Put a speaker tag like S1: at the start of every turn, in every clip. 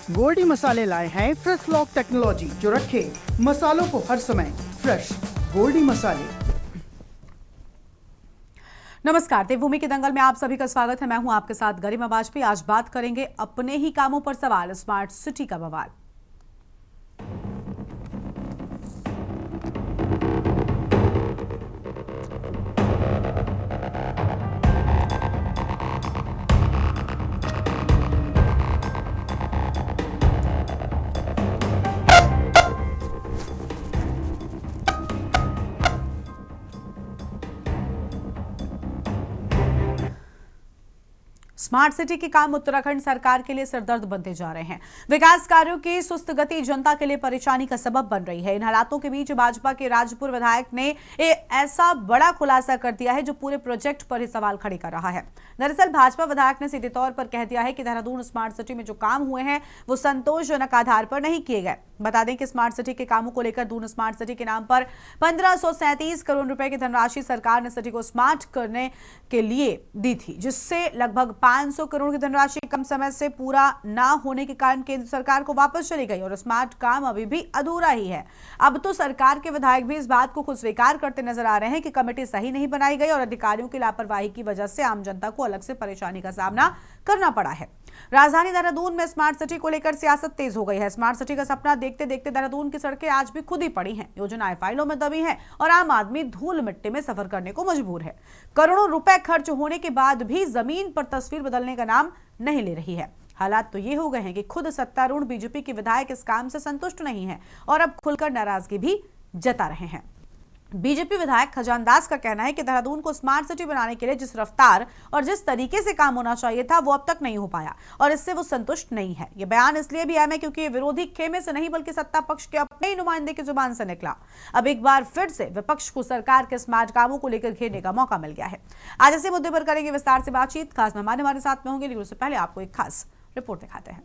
S1: गोल्डी मसाले लाए हैं फ्रेश लॉक टेक्नोलॉजी जो रखे मसालों को हर समय फ्रेश। गोल्डी मसाले।
S2: नमस्कार, देवभूमि के दंगल में आप सभी का स्वागत है। मैं हूं आपके साथ गरिमा वाजपेयी। आज बात करेंगे अपने ही कामों पर सवाल, स्मार्ट सिटी का बवाल। स्मार्ट सिटी के काम उत्तराखंड सरकार के लिए सिरदर्द बनते जा रहे हैं। विकास कार्यों की सुस्त गति जनता के लिए परेशानी का सबब बन रही है। इन हालातों के बीच भाजपा के राजपुर विधायक ने ऐसा बड़ा खुलासा कर दिया है जो पूरे प्रोजेक्ट पर ही सवाल खड़े कर रहा है। दरअसल भाजपा विधायक ने सीधे तौर पर कह दिया है कि देहरादून स्मार्ट सिटी में जो काम हुए हैं वो संतोषजनक आधार पर नहीं किए गए। बता दें कि स्मार्ट सिटी के कामों को लेकर दून स्मार्ट सिटी के नाम पर 1537 करोड़ रुपए की धनराशि सरकार ने सिटी को स्मार्ट करने के लिए दी थी, जिससे लगभग 500 करोड़ की धनराशि कम समय से पूरा ना होने के कारण केंद्र सरकार को वापस चली गई और स्मार्ट काम अभी भी अधूरा ही है। अब तो सरकार के विधायक भी इस बात को खुद स्वीकार करते नजर आ रहे हैं कि कमेटी सही नहीं बनाई गई और अधिकारियों की लापरवाही की वजह से आम जनता को अलग से परेशानी का सामना करना पड़ा है। राजधानी देहरादून में स्मार्ट सिटी को लेकर सियासत तेज हो गई है। स्मार्ट सिटी का सपना देखते देखते देहरादून की सड़कें आज भी खुद ही पड़ी हैं, योजनाएं फाइलों में दबी हैं और आम आदमी धूल मिट्टी में सफर करने को मजबूर है। करोड़ों रुपए खर्च होने के बाद भी जमीन पर तस्वीर बदलने का नाम नहीं ले रही है। हालात तो ये हो गए हैं कि खुद सत्तारूढ़ बीजेपी के विधायक इस काम से संतुष्ट नहीं है और अब खुलकर नाराजगी भी जता रहे हैं। बीजेपी विधायक खजान दास का कहना है कि देहरादून को स्मार्ट सिटी बनाने के लिए जिस रफ्तार और जिस तरीके से काम होना चाहिए था वो अब तक नहीं हो पाया और इससे वो संतुष्ट नहीं है। ये बयान इसलिए भी अहम है क्योंकि ये विरोधी खेमे से नहीं बल्कि सत्ता पक्ष के अपने ही नुमाइंदे की जुबान से निकला। अब एक बार फिर से विपक्ष को सरकार के स्मार्ट कामों को लेकर घेरने का मौका मिल गया है। आज इसी मुद्दे पर करेंगे विस्तार से बातचीत। खास मेहमान हमारे साथ में होंगे, लेकिन उससे पहले आपको एक खास रिपोर्ट दिखाते हैं।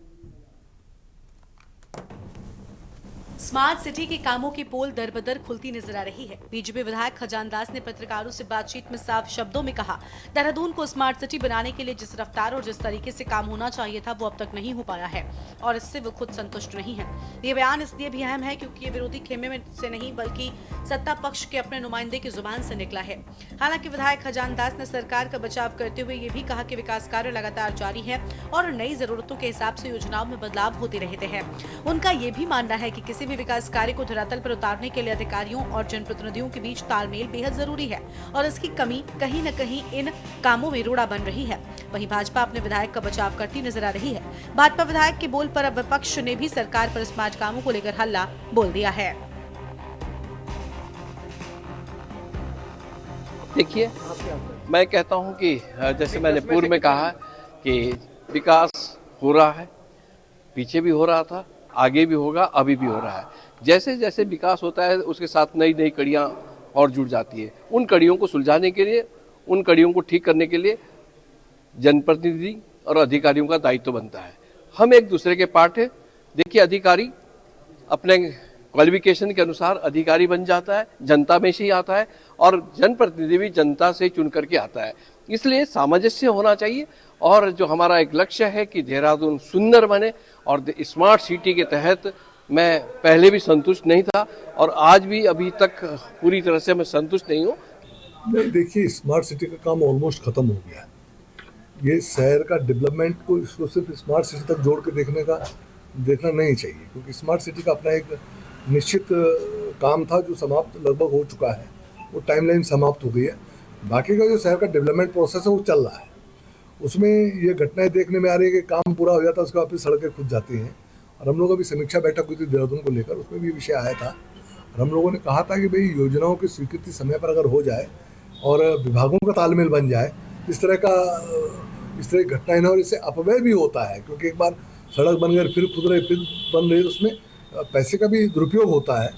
S2: स्मार्ट सिटी के कामों की पोल दर बदर खुलती नजर आ रही है। बीजेपी विधायक खजान दास ने पत्रकारों से बातचीत में साफ शब्दों में कहा, देहरादून को स्मार्ट सिटी बनाने के लिए जिस रफ्तार और जिस तरीके से काम होना चाहिए था वो अब तक नहीं हो पाया है और इससे वो खुद संतुष्ट नहीं है। ये बयान इसलिए भी अहम है क्योंकि ये विरोधी खेमे में से नहीं बल्कि सत्ता पक्ष के अपने नुमाइंदे की जुबान से निकला है। हालांकि विधायक खजान दास ने सरकार का बचाव करते हुए ये भी कहा कि विकास कार्य लगातार जारी है और नई जरूरतों के हिसाब से योजनाओं में बदलाव होते रहते हैं। उनका ये भी मानना है कि किसी भी विकास कार्य को धरातल पर उतारने के लिए अधिकारियों और जनप्रतिनिधियों के बीच तालमेल बेहद जरूरी है और इसकी कमी कहीं न कहीं इन कामों में रोड़ा बन रही है। वहीं भाजपा अपने विधायक का बचाव करती नजर आ रही है। भाजपा विधायक के बोल पर अब विपक्ष ने भी सरकार पर स्मार्ट कामों को लेकर हल्ला बोल दिया है।
S3: देखिए, मैं कहता हूं कि जैसे मैंने पूर्व में कहा कि विकास हो रहा है, पीछे भी हो रहा था, आगे भी होगा, अभी भी हो रहा है। जैसे जैसे विकास होता है उसके साथ नई नई कड़ियाँ और जुड़ जाती है। उन कड़ियों को सुलझाने के लिए, उन कड़ियों को ठीक करने के लिए जनप्रतिनिधि और अधिकारियों का दायित्व बनता है। हम एक दूसरे के पार्ट हैं। देखिए, अधिकारी अपने क्वालिफिकेशन के अनुसार अधिकारी बन जाता है, जनता में से ही आता है और जनप्रतिनिधि भी जनता से चुन करके आता है। इसलिए सामंजस्य होना चाहिए और जो हमारा एक लक्ष्य है कि देहरादून सुंदर बने और स्मार्ट सिटी के तहत मैं पहले भी संतुष्ट नहीं था और आज भी अभी तक पूरी तरह से मैं संतुष्ट नहीं हूँ।
S4: नहीं, देखिए, स्मार्ट सिटी का काम ऑलमोस्ट खत्म हो गया है। ये शहर का डेवलपमेंट को इसको सिर्फ स्मार्ट सिटी तक जोड़ के देखना नहीं चाहिए, क्योंकि स्मार्ट सिटी का अपना एक निश्चित काम था जो समाप्त लगभग हो चुका है, वो टाइमलाइन समाप्त हो गई है। बाकी का जो शहर का डेवलपमेंट प्रोसेस है वो चल रहा है। उसमें ये घटनाएं देखने में आ रही है कि काम पूरा हो जाता है, उसके बाद फिर सड़कें खुद जाती हैं। और हम लोगों की समीक्षा बैठक हुई थी देहरादून को लेकर, उसमें भी विषय आया था और हम लोगों ने कहा था कि भाई योजनाओं की स्वीकृति समय पर अगर हो जाए और विभागों का तालमेल बन जाए, इस तरह की घटनाएं न हो। इससे अपव्यय भी होता है, क्योंकि एक बार सड़क बन गई फिर खुद रही फिर बन रही, उसमें पैसे का भी दुरुपयोग होता है।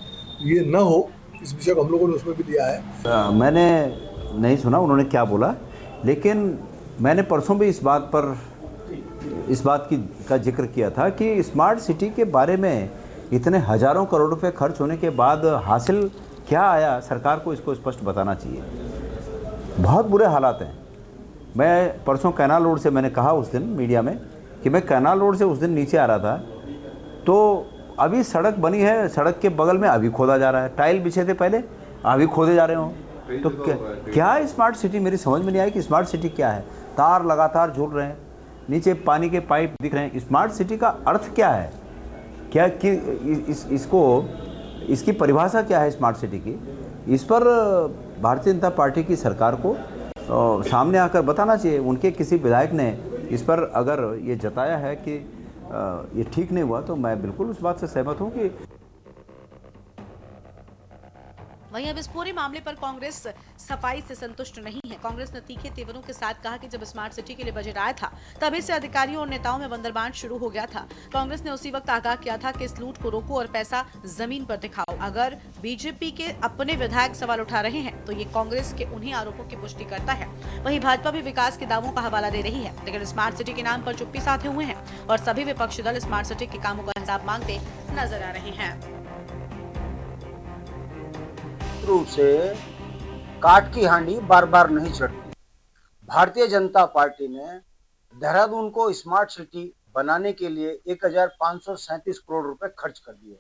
S4: ये ना हो, इस विषय को हम लोगों ने उसमें भी दिया है।
S5: मैंने नहीं सुना उन्होंने क्या बोला, लेकिन मैंने परसों भी इस बात का जिक्र किया था कि स्मार्ट सिटी के बारे में इतने हजारों करोड़ रुपए खर्च होने के बाद हासिल क्या आया, सरकार को इसको स्पष्ट बताना चाहिए। बहुत बुरे हालात हैं। मैं परसों कैनाल रोड से मैंने कहा उस दिन मीडिया में कि मैं कैनाल रोड से उस दिन नीचे आ रहा था तो अभी सड़क बनी है, सड़क के बगल में अभी खोदा जा रहा है, टाइल बिछे थे पहले, अभी खोदे जा रहे हो। तो क्या है स्मार्ट सिटी? मेरी समझ में नहीं आई कि स्मार्ट सिटी क्या है। तार लगातार जुड़ रहे हैं, नीचे पानी के पाइप दिख रहे हैं। स्मार्ट सिटी का अर्थ क्या है? क्या कि इसकी परिभाषा क्या है स्मार्ट सिटी की? इस पर भारतीय जनता पार्टी की सरकार को सामने आकर बताना चाहिए। उनके किसी विधायक ने इस पर अगर ये जताया है कि ये ठीक नहीं हुआ, तो मैं बिल्कुल उस बात से सहमत हूँ कि
S2: वहीं अब इस पूरे मामले पर कांग्रेस सफाई से संतुष्ट नहीं है। कांग्रेस ने तीखे तेवरों के साथ कहा कि जब स्मार्ट सिटी के लिए बजट आया था तभी से अधिकारियों और नेताओं में बंदरबांट शुरू हो गया था। कांग्रेस ने उसी वक्त आगाह किया था कि इस लूट को रोको और पैसा जमीन पर दिखाओ। अगर बीजेपी के अपने विधायक सवाल उठा रहे हैं तो ये कांग्रेस के उन्हीं आरोपों की पुष्टि करता है। वहीं भाजपा भी विकास के दावों का हवाला दे रही है, लेकिन स्मार्ट सिटी के नाम पर चुप्पी साधे हुए हैं और सभी विपक्षी दल स्मार्ट सिटी के कामों का हिसाब मांगते नजर आ रहे हैं।
S6: रूप से काट की हांडी बार बार नहीं चढ़ती। भारतीय जनता पार्टी ने देहरादून को स्मार्ट सिटी बनाने के लिए 1537 करोड़ रुपए खर्च कर दिए।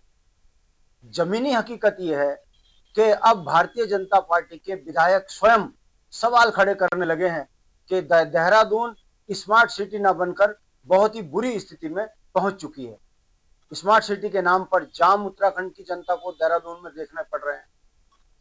S6: जमीनी हकीकत यह है कि अब भारतीय जनता पार्टी के विधायक स्वयं सवाल खड़े करने लगे हैं कि देहरादून स्मार्ट सिटी न बनकर बहुत ही बुरी स्थिति में पहुंच चुकी है। स्मार्ट सिटी के नाम पर जाम उत्तराखंड की जनता को देहरादून में देखने पड़ रहे हैं।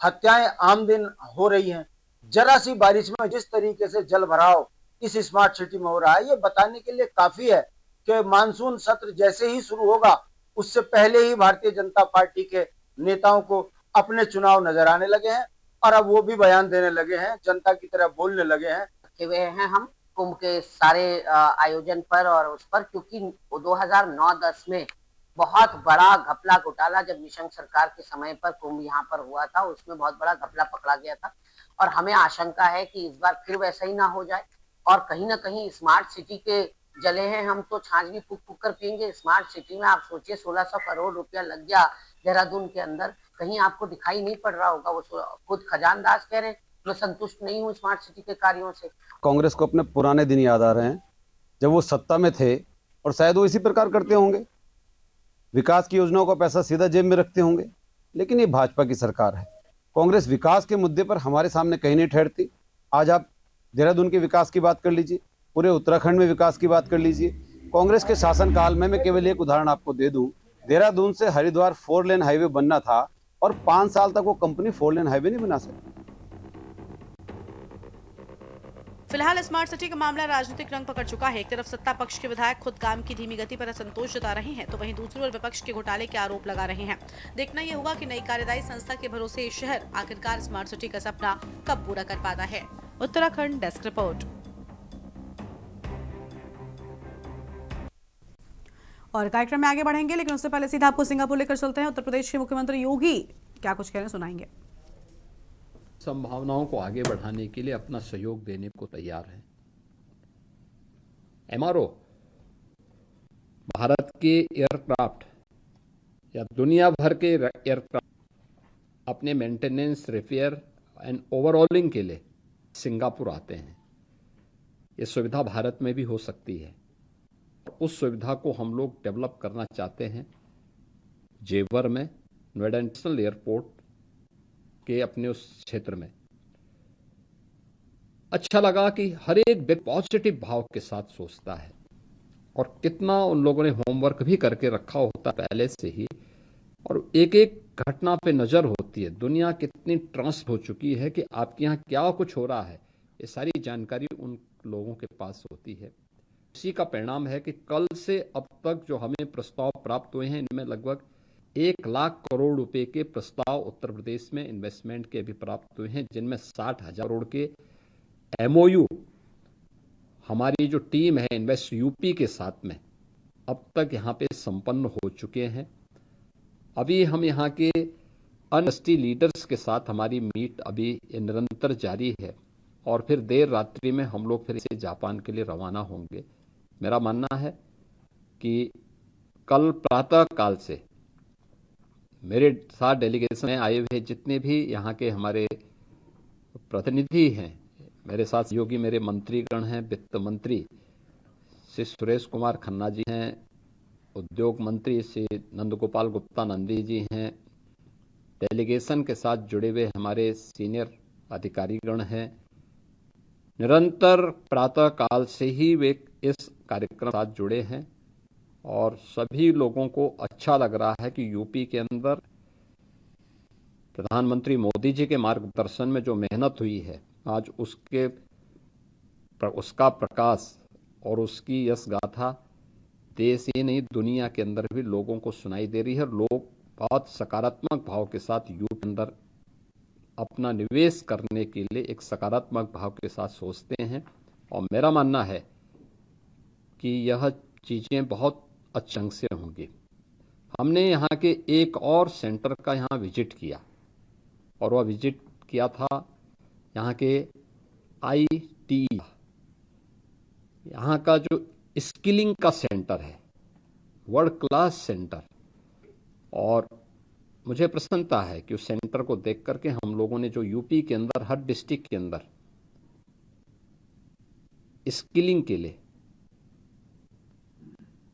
S6: हत्याएं आम दिन हो रही हैं। जरा सी बारिश में जिस तरीके से जल भराव इस स्मार्ट सिटी में हो रहा है, ये बताने के लिए काफी है कि मानसून सत्र जैसे ही शुरू होगा उससे पहले ही भारतीय जनता पार्टी के नेताओं को अपने चुनाव नजर आने लगे हैं और अब वो भी बयान देने लगे हैं, जनता की तरह बोलने लगे हैं।
S7: रखे हुए हैं हम कुंभ के सारे आयोजन पर और उस पर, क्योंकि 2009-10 में बहुत बड़ा घपला घोटाला जब निशंक सरकार के समय पर कुंभ यहाँ पर हुआ था, उसमें बहुत बड़ा घपला पकड़ा गया था और हमें आशंका है कि इस बार फिर वैसा ही ना हो जाए और कहीं ना कहीं स्मार्ट सिटी के जले हैं हम तो छाछ भी फूक फूक कर पियेंगे। स्मार्ट सिटी में आप सोचिए 1600 करोड़ रुपया लग गया देहरादून के अंदर, कहीं आपको दिखाई नहीं पड़ रहा होगा। वो खुद खजानदास कह रहे हैं मैं संतुष्ट नहीं हूँ स्मार्ट सिटी के कार्यों से।
S8: कांग्रेस को अपने पुराने दिन याद आ रहे हैं जब वो सत्ता में थे और शायद वो इसी प्रकार करते होंगे, विकास की योजनाओं का पैसा सीधा जेब में रखते होंगे। लेकिन ये भाजपा की सरकार है। कांग्रेस विकास के मुद्दे पर हमारे सामने कहीं नहीं ठहरती। आज आप देहरादून के विकास की बात कर लीजिए, पूरे उत्तराखंड में विकास की बात कर लीजिए। कांग्रेस के शासनकाल में मैं केवल एक उदाहरण आपको दे दूं, देहरादून से हरिद्वार 4 लेन हाईवे बनना था और 5 साल तक वो कंपनी 4 लेन हाईवे नहीं बना सकी।
S2: फिलहाल स्मार्ट सिटी का मामला राजनीतिक रंग पकड़ चुका है। एक तरफ सत्ता पक्ष के विधायक खुद काम की धीमी गति पर असंतोष जता रहे हैं, तो वहीं दूसरी ओर विपक्ष के घोटाले के आरोप लगा रहे हैं। देखना यह होगा कि नई कार्यदायी संस्था के भरोसे ये शहर आखिरकार स्मार्ट सिटी का सपना कब पूरा कर पाता है। Uttarakhand desk report. और कार्यक्रम में आगे बढ़ेंगे, लेकिन उससे पहले सीधा आपको सिंगापुर लेकर चलते हैं। उत्तर प्रदेश के मुख्यमंत्री योगी क्या कुछ कहना सुनाएंगे।
S9: संभावनाओं को आगे बढ़ाने के लिए अपना सहयोग देने को तैयार है। एमआरओ भारत के एयरक्राफ्ट या दुनिया भर के एयरक्राफ्ट अपने मेंटेनेंस, रिपेयर एंड ओवरऑलिंग के लिए सिंगापुर आते हैं। ये सुविधा भारत में भी हो सकती है। उस सुविधा को हम लोग डेवलप करना चाहते हैं। जेवर में नोएडा इंटरनेशनल एयरपोर्ट के अपने उस क्षेत्र में अच्छा लगा कि हर एक पॉजिटिव भाव के साथ सोचता है और कितना उन लोगों ने होमवर्क भी करके रखा होता पहले से ही और एक एक घटना पे नजर होती है। दुनिया कितनी ट्रांस हो चुकी है कि आपके यहाँ क्या कुछ हो रहा है, ये सारी जानकारी उन लोगों के पास होती है। इसी का परिणाम है कि कल से अब तक जो हमें प्रस्ताव प्राप्त हुए हैं, इनमें लगभग 1 लाख करोड़ रुपए के प्रस्ताव उत्तर प्रदेश में इन्वेस्टमेंट के भी प्राप्त हुए हैं, जिनमें 60,000 करोड़ के एमओयू हमारी जो टीम है इन्वेस्ट यूपी के साथ में अब तक यहाँ पे संपन्न हो चुके हैं। अभी हम यहाँ के इंडस्ट्री लीडर्स के साथ हमारी मीट अभी निरंतर जारी है और फिर देर रात्रि में हम लोग फिर से जापान के लिए रवाना होंगे। मेरा मानना है कि कल प्रातः काल से मेरे साथ डेलीगेशन में आए हुए जितने भी यहाँ के हमारे प्रतिनिधि हैं, मेरे साथ योगी मेरे मंत्रीगण हैं, वित्त मंत्री श्री सुरेश कुमार खन्ना जी हैं, उद्योग मंत्री श्री नंदगोपाल गुप्ता नंदी जी हैं, डेलीगेशन के साथ जुड़े हुए हमारे सीनियर अधिकारीगण हैं। निरंतर प्रातः काल से ही वे इस कार्यक्रम के साथ जुड़े हैं और सभी लोगों को अच्छा लग रहा है कि यूपी के अंदर प्रधानमंत्री मोदी जी के मार्गदर्शन में जो मेहनत हुई है, आज उसका प्रकाश और उसकी यश गाथा देश ही नहीं दुनिया के अंदर भी लोगों को सुनाई दे रही है। लोग बहुत सकारात्मक भाव के साथ यूपी के अंदर अपना निवेश करने के लिए एक सकारात्मक भाव के साथ सोचते हैं और मेरा मानना है कि यह चीज़ें बहुत अच्छे ढंग से होंगी। हमने यहाँ के एक और सेंटर का यहाँ विजिट किया और वह विजिट किया था यहाँ के IT, यहाँ का जो स्किलिंग का सेंटर है, वर्ल्ड क्लास सेंटर, और मुझे प्रसन्नता है कि उस सेंटर को देख करके हम लोगों ने जो यूपी के अंदर हर डिस्ट्रिक्ट के अंदर स्किलिंग के लिए,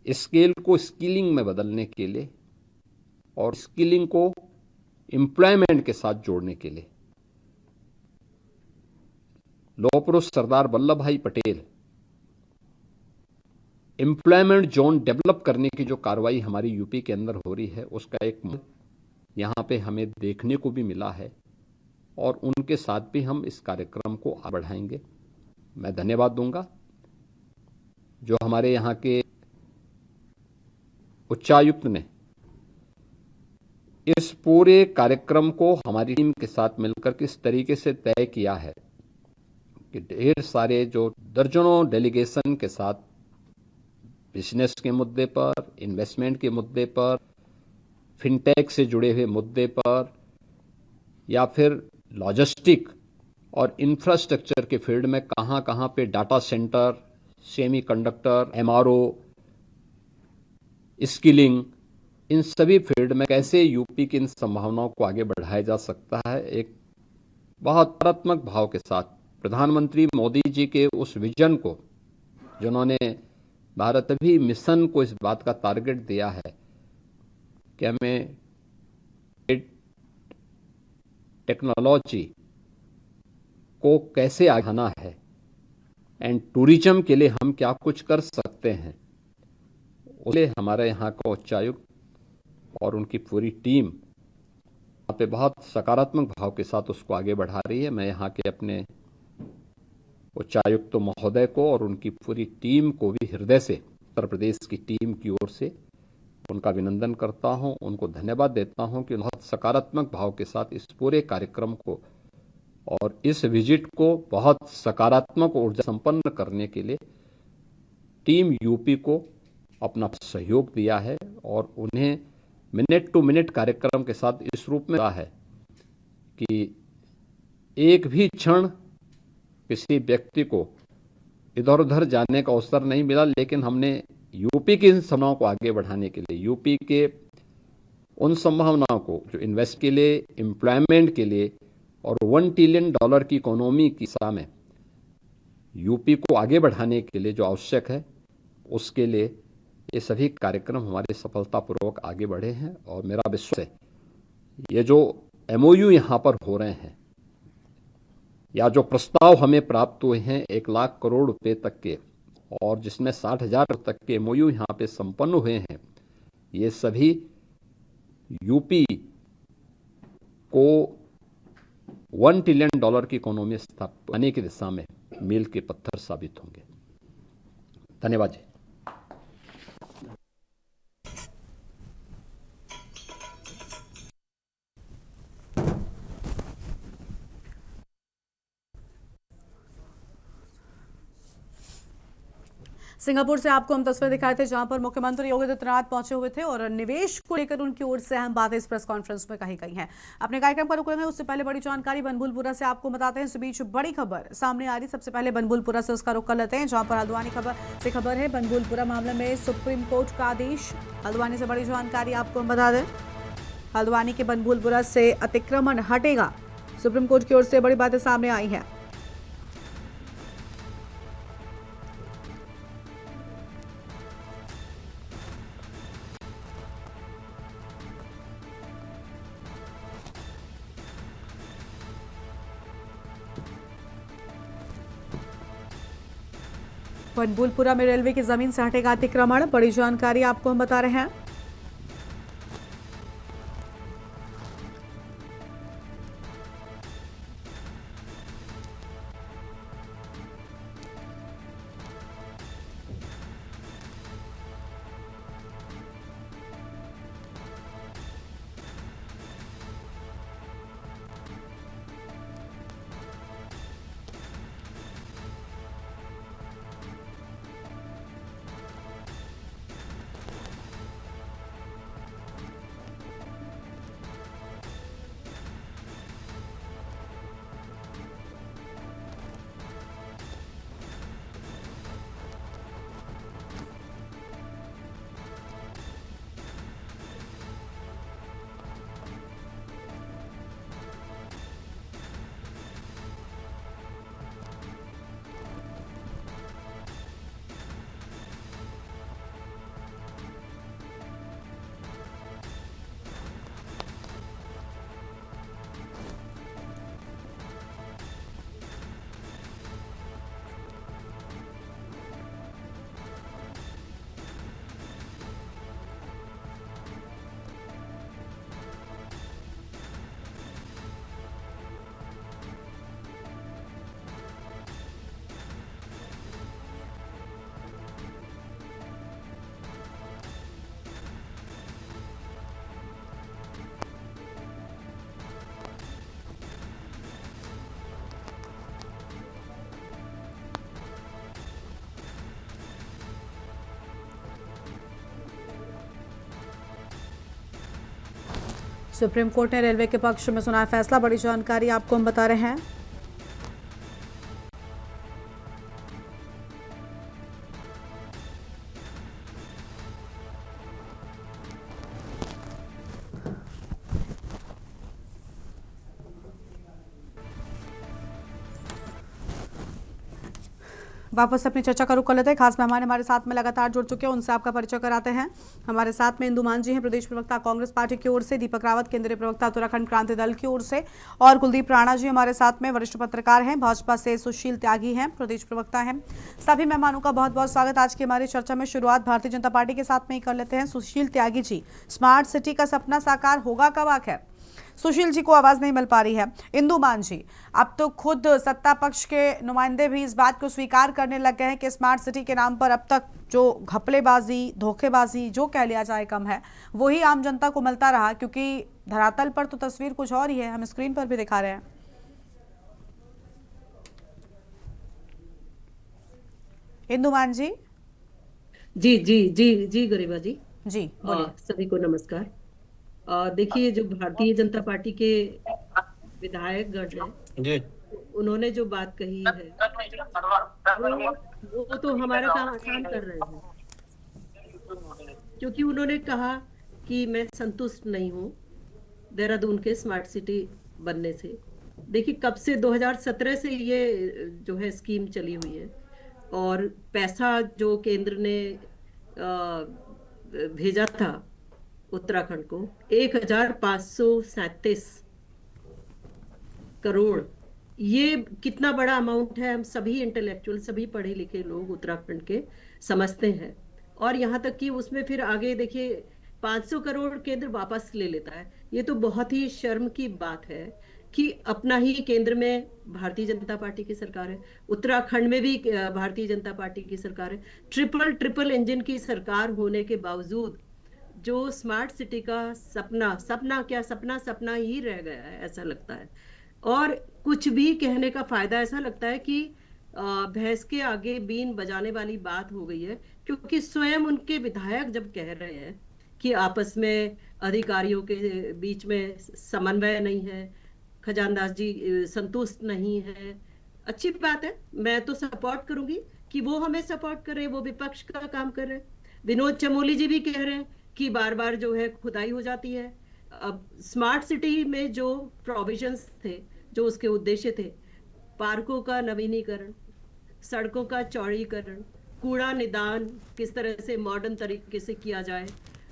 S9: स्केल को स्किलिंग में बदलने के लिए और स्किलिंग को एम्प्लॉयमेंट के साथ जोड़ने के लिए लौह पुरुष सरदार वल्लभ भाई पटेल एम्प्लॉयमेंट जोन डेवलप करने की जो कार्रवाई हमारी यूपी के अंदर हो रही है, उसका एक यहाँ पे हमें देखने को भी मिला है और उनके साथ भी हम इस कार्यक्रम को आगे बढ़ाएंगे। मैं धन्यवाद दूंगा जो हमारे यहाँ के उच्चायुक्त ने इस पूरे कार्यक्रम को हमारी टीम के साथ मिलकर किस तरीके से तय किया है कि ढेर सारे जो दर्जनों डेलीगेशन के साथ बिजनेस के मुद्दे पर, इन्वेस्टमेंट के मुद्दे पर, फिनटेक से जुड़े हुए मुद्दे पर या फिर लॉजिस्टिक और इंफ्रास्ट्रक्चर के फील्ड में कहां कहां पे data centre, semiconductor, MRO, skilling, इन सभी फील्ड में कैसे यूपी की इन संभावनाओं को आगे बढ़ाया जा सकता है, एक बहुत सकारात्मक भाव के साथ प्रधानमंत्री मोदी जी के उस विजन को, जिन्होंने भारत भी मिशन को इस बात का टारगेट दिया है कि हमें टेक्नोलॉजी को कैसे आगाना है एंड टूरिज्म के लिए हम क्या कुछ कर सकते हैं, उसके हमारे यहाँ का उच्चायुक्त और उनकी पूरी टीम यहाँ पे बहुत सकारात्मक भाव के साथ उसको आगे बढ़ा रही है। मैं यहाँ के अपने उच्चायुक्त महोदय को और उनकी पूरी टीम को भी हृदय से, उत्तर प्रदेश की टीम की ओर से उनका अभिनंदन करता हूं, उनको धन्यवाद देता हूं कि बहुत सकारात्मक भाव के साथ इस पूरे कार्यक्रम को और इस विजिट को बहुत सकारात्मक ऊर्जा संपन्न करने के लिए टीम यूपी को अपना सहयोग दिया है और उन्हें मिनट टू मिनट कार्यक्रम के साथ इस रूप में रहा है कि एक भी क्षण किसी व्यक्ति को इधर उधर जाने का अवसर नहीं मिला, लेकिन हमने यूपी की इन संभावनाओं को आगे बढ़ाने के लिए, यूपी के उन संभावनाओं को जो इन्वेस्ट के लिए, एम्प्लॉयमेंट के लिए और $1 ट्रिलियन की इकोनॉमी की दिशा में यूपी को आगे बढ़ाने के लिए जो आवश्यक है, उसके लिए ये सभी कार्यक्रम हमारे सफलतापूर्वक आगे बढ़े हैं। और मेरा विश्वास है ये जो MOU यहाँ पर हो रहे हैं या जो प्रस्ताव हमें प्राप्त हुए हैं 1 लाख करोड़ रुपए तक के और जिसमें 60,000 तक के MOU यहाँ पे संपन्न हुए हैं, ये सभी यूपी को $1 ट्रिलियन की इकोनॉमी स्थापित करने की दिशा में मील के पत्थर साबित होंगे। धन्यवाद जी।
S2: सिंगापुर से आपको हम तस्वीर दिखाए थे जहां पर मुख्यमंत्री योगी आदित्यनाथ पहुंचे हुए थे और निवेश को लेकर उनकी ओर से अहम बातें इस प्रेस कॉन्फ्रेंस में कही गई हैं। अपने कार्यक्रम पर रुकेंगे उससे पहले बड़ी जानकारी बनभूलपुरा से आपको बताते हैं। इस बीच बड़ी खबर सामने आ रही, सबसे पहले बनभूलपुरा से उसका रुख कर लेते हैं जहां पर हल्द्वानी से खबर है। बनभूलपुरा मामले में सुप्रीम कोर्ट का आदेश। हल्द्वानी से बड़ी जानकारी आपको हम बता दें, हल्द्वानी के बनभूलपुरा से अतिक्रमण हटेगा, सुप्रीम कोर्ट की ओर से बड़ी बातें सामने आई हैं। बनबुलपुरा में रेलवे की जमीन से हटेगा अतिक्रमण, बड़ी जानकारी आपको हम बता रहे हैं। सुप्रीम कोर्ट ने रेलवे के पक्ष में सुनाया फैसला, बड़ी जानकारी आपको हम बता रहे हैं। वापस अपनी चर्चा का रुख कर लेते हैं। खास मेहमान हमारे साथ में लगातार जुड़ चुके हैं, उनसे आपका परिचय कराते हैं। हमारे साथ में इंदु मान जी हैं, प्रदेश प्रवक्ता कांग्रेस पार्टी की ओर से, दीपक रावत केंद्रीय प्रवक्ता उत्तराखंड क्रांति दल की ओर से, और कुलदीप राणा जी हमारे साथ में वरिष्ठ पत्रकार हैं, भाजपा से सुशील त्यागी हैं, प्रदेश प्रवक्ता हैं। सभी मेहमानों का बहुत बहुत स्वागत। आज की हमारी चर्चा में शुरुआत भारतीय जनता पार्टी के साथ में ही कर लेते हैं। सुशील त्यागी जी, स्मार्ट सिटी का सपना साकार होगा कब आखिर? सुशील जी को आवाज नहीं मिल पा रही है। इंदु मान जी, अब तो खुद सत्ता पक्ष के नुमाइंदे भी इस बात को स्वीकार करने लग गए हैं कि स्मार्ट सिटी के नाम पर अब तक जो घपलेबाजी, धोखेबाजी जो कह लिया जाए कम है, वही आम जनता को मिलता रहा, क्योंकि धरातल पर तो तस्वीर कुछ और ही है। हम स्क्रीन पर भी दिखा रहे हैं। इंदु मान जी।
S10: जी जी जी जी गरिमा जी
S2: बोलिए।
S10: सभी को नमस्कार। देखिए, जो भारतीय जनता पार्टी के विधायक गण हैं, उन्होंने जो बात कही है वो तो हमारा काम आसान कर रहे हैं, क्योंकि उन्होंने कहा कि मैं संतुष्ट नहीं हूँ देहरादून के स्मार्ट सिटी बनने से। देखिए, कब से 2017 से ये जो है स्कीम चली हुई है, और पैसा जो केंद्र ने भेजा था उत्तराखंड को 1537 करोड़, ये कितना बड़ा अमाउंट है हम सभी इंटेलेक्चुअल, सभी पढ़े लिखे लोग उत्तराखंड के समझते हैं। और यहाँ तक कि उसमें फिर आगे देखिए 500 करोड़ केंद्र वापस ले लेता है। ये तो बहुत ही शर्म की बात है कि अपना ही केंद्र में भारतीय जनता पार्टी की सरकार है, उत्तराखंड में भी भारतीय जनता पार्टी की सरकार है। ट्रिपल इंजन की सरकार होने के बावजूद जो स्मार्ट सिटी का सपना ही रह गया है, ऐसा लगता है। और कुछ भी कहने का फायदा, ऐसा लगता है कि भैंस के आगे बीन बजाने वाली बात हो गई है, क्योंकि स्वयं उनके विधायक जब कह रहे हैं कि आपस में अधिकारियों के बीच में समन्वय नहीं है, खजानदास जी संतुष्ट नहीं है। अच्छी बात है, मैं तो सपोर्ट करूंगी कि वो हमें सपोर्ट करे, वो विपक्ष का काम कर रहे हैं। विनोद चमोली जी भी कह रहे हैं कि बार बार जो है खुदाई हो जाती है। अब स्मार्ट सिटी में जो प्रोविजंस थे, जो उसके उद्देश्य थे, पार्कों का नवीनीकरण, सड़कों का चौड़ीकरण, कूड़ा निदान किस तरह से मॉडर्न तरीके से किया जाए,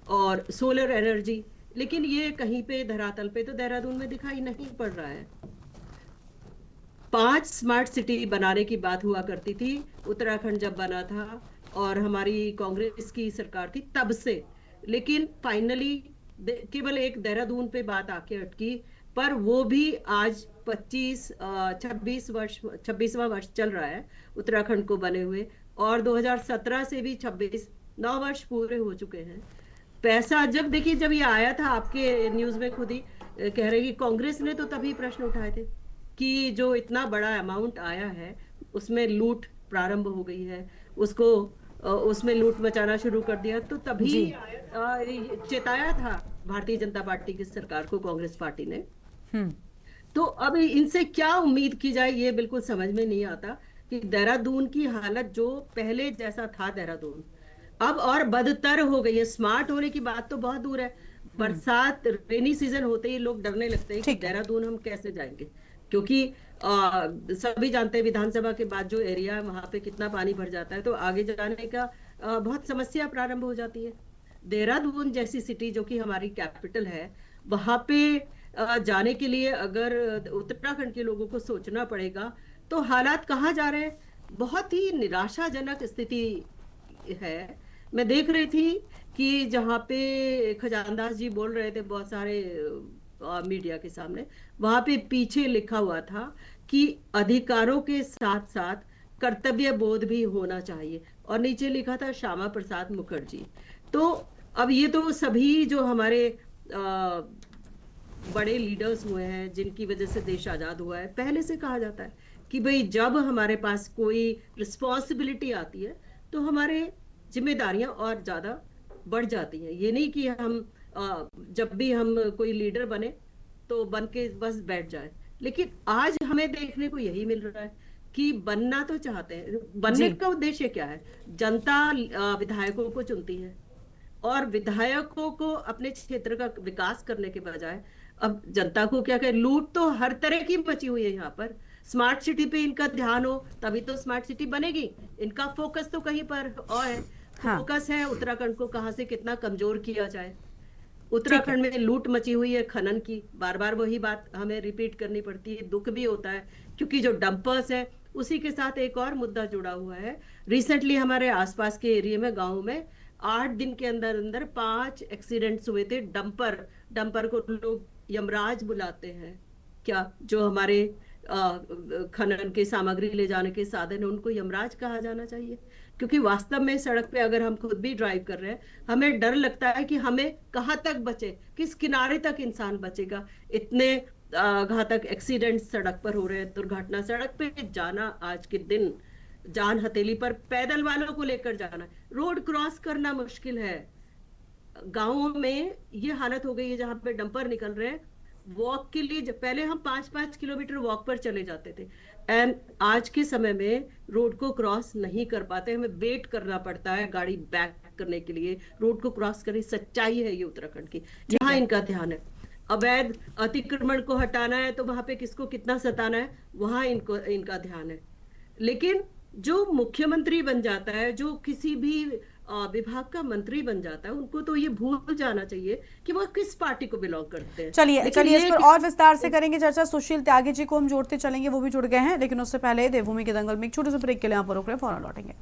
S10: और सोलर एनर्जी, लेकिन ये कहीं पे धरातल पे तो देहरादून में दिखाई नहीं पड़ रहा है। 5 स्मार्ट सिटी बनाने की बात हुआ करती थी उत्तराखंड जब बना था और हमारी कांग्रेस की सरकार थी तब से, लेकिन फाइनली केवल एक देहरादून पे बात आके अटकी। पर वो भी आज 26वां वर्ष चल रहा है उत्तराखंड को बने हुए, और 2017 से भी 9 वर्ष पूरे हो चुके हैं। पैसा जब देखिए, जब ये आया था आपके न्यूज में खुद ही कह रहे कि कांग्रेस ने तो तभी प्रश्न उठाए थे कि जो इतना बड़ा अमाउंट आया है उसमें लूट प्रारंभ हो गई है, उसमें लूट मचाना शुरू कर दिया, तो तभी चेताया था भारतीय जनता पार्टी की सरकार को कांग्रेस पार्टी ने। तो अब इनसे क्या उम्मीद की जाए ये बिल्कुल समझ में नहीं आता कि देहरादून की हालत जो पहले जैसा था देहरादून अब और बदतर हो गई है। स्मार्ट होने की बात तो बहुत दूर है, बरसात रेनी सीजन होते ही लोग डरने लगते हैं कि देहरादून हम कैसे जाएंगे, क्योंकि सभी जानते हैं विधानसभा के बाद जो एरिया है वहां पे कितना पानी भर जाता है, तो आगे जाने का बहुत समस्या प्रारंभ हो जाती है। देहरादून जैसी सिटी जो कि हमारी कैपिटल है, वहां पे जाने के लिए अगर उत्तराखंड के लोगों को सोचना पड़ेगा तो हालात कहाँ जा रहे हैं, बहुत ही निराशाजनक स्थिति है। मैं देख रही थी कि जहाँ पे खजानदास जी बोल रहे थे बहुत सारे मीडिया के सामने, वहां पे पीछे लिखा हुआ था कि अधिकारों के साथ साथ कर्तव्य बोध भी होना चाहिए, और नीचे लिखा था श्यामा प्रसाद मुखर्जी। तो अब ये तो सभी जो हमारे बड़े लीडर्स हुए हैं जिनकी वजह से देश आजाद हुआ है, पहले से कहा जाता है कि भाई जब हमारे पास कोई रिस्पॉन्सिबिलिटी आती है तो हमारे जिम्मेदारियां और ज्यादा बढ़ जाती हैं। ये नहीं कि हम जब भी हम कोई लीडर बने तो बन के बस बैठ जाए, लेकिन आज हमें देखने को यही मिल रहा है कि बनना तो चाहते हैं। बनने का उद्देश्य क्या है? जनता विधायकों को चुनती है और विधायकों को अपने क्षेत्र का विकास करने के बजाय अब जनता को क्या कहे, लूट तो हर तरह की मची हुई है यहाँ पर। स्मार्ट सिटी पे इनका ध्यान हो तभी तो स्मार्ट सिटी बनेगी, इनका फोकस तो कहीं पर और है। फोकस है उत्तराखंड को कहां से कितना कमजोर किया जाए। उत्तराखंड में लूट मची हुई है खनन की, बार बार वही बात हमें रिपीट करनी पड़ती है, दुख भी होता है क्योंकि जो डंपर्स है उसी के साथ एक और मुद्दा जुड़ा हुआ है। रिसेंटली हमारे आसपास के एरिया में, गाँव में 8 दिन के अंदर अंदर 5 एक्सीडेंट्स हुए थे। डंपर को लोग यमराज बुलाते हैं क्या? जो हमारे खनन के सामग्री ले जाने के साधन है उनको यमराज कहा जाना चाहिए, क्योंकि वास्तव में सड़क पे अगर हम खुद भी ड्राइव कर रहे हैं हमें डर लगता है कि हमें कहाँ तक बचे, किस किनारे तक इंसान बचेगा। इतने घातक एक्सीडेंट सड़क पर हो रहे हैं, दुर्घटना। सड़क पे जाना आज के दिन जान हथेली पर, पैदल वालों को लेकर जाना, रोड क्रॉस करना मुश्किल है। गाँवों में ये हालत हो गई है जहाँ पे डंपर निकल रहे हैं वॉक के लिए। पहले हम 5-5 किलोमीटर वॉक पर चले जाते थे, एंड आज के समय में रोड को क्रॉस नहीं कर पाते, हमें वेट करना पड़ता है गाड़ी बैक करने के लिए, रोड को क्रॉस करने। सच्चाई है ये उत्तराखंड की, यहाँ इनका ध्यान है। अवैध अतिक्रमण को हटाना है तो वहां पे किसको कितना सताना है वहां इनका ध्यान है। लेकिन जो मुख्यमंत्री बन जाता है, जो किसी भी विभाग का मंत्री बन जाता है, उनको तो ये भूल जाना चाहिए कि वो किस पार्टी को बिलोंग करते हैं।
S2: चलिए इस पर और विस्तार से करेंगे चर्चा। सुशील त्यागी जी को हम जोड़ते चलेंगे, वो भी जुड़ गए हैं, लेकिन उससे पहले देवभूमि के दंगल में एक छोटे से ब्रेक के लिए यहाँ पर रुक रहे हैं, फौरन लौटेंगे।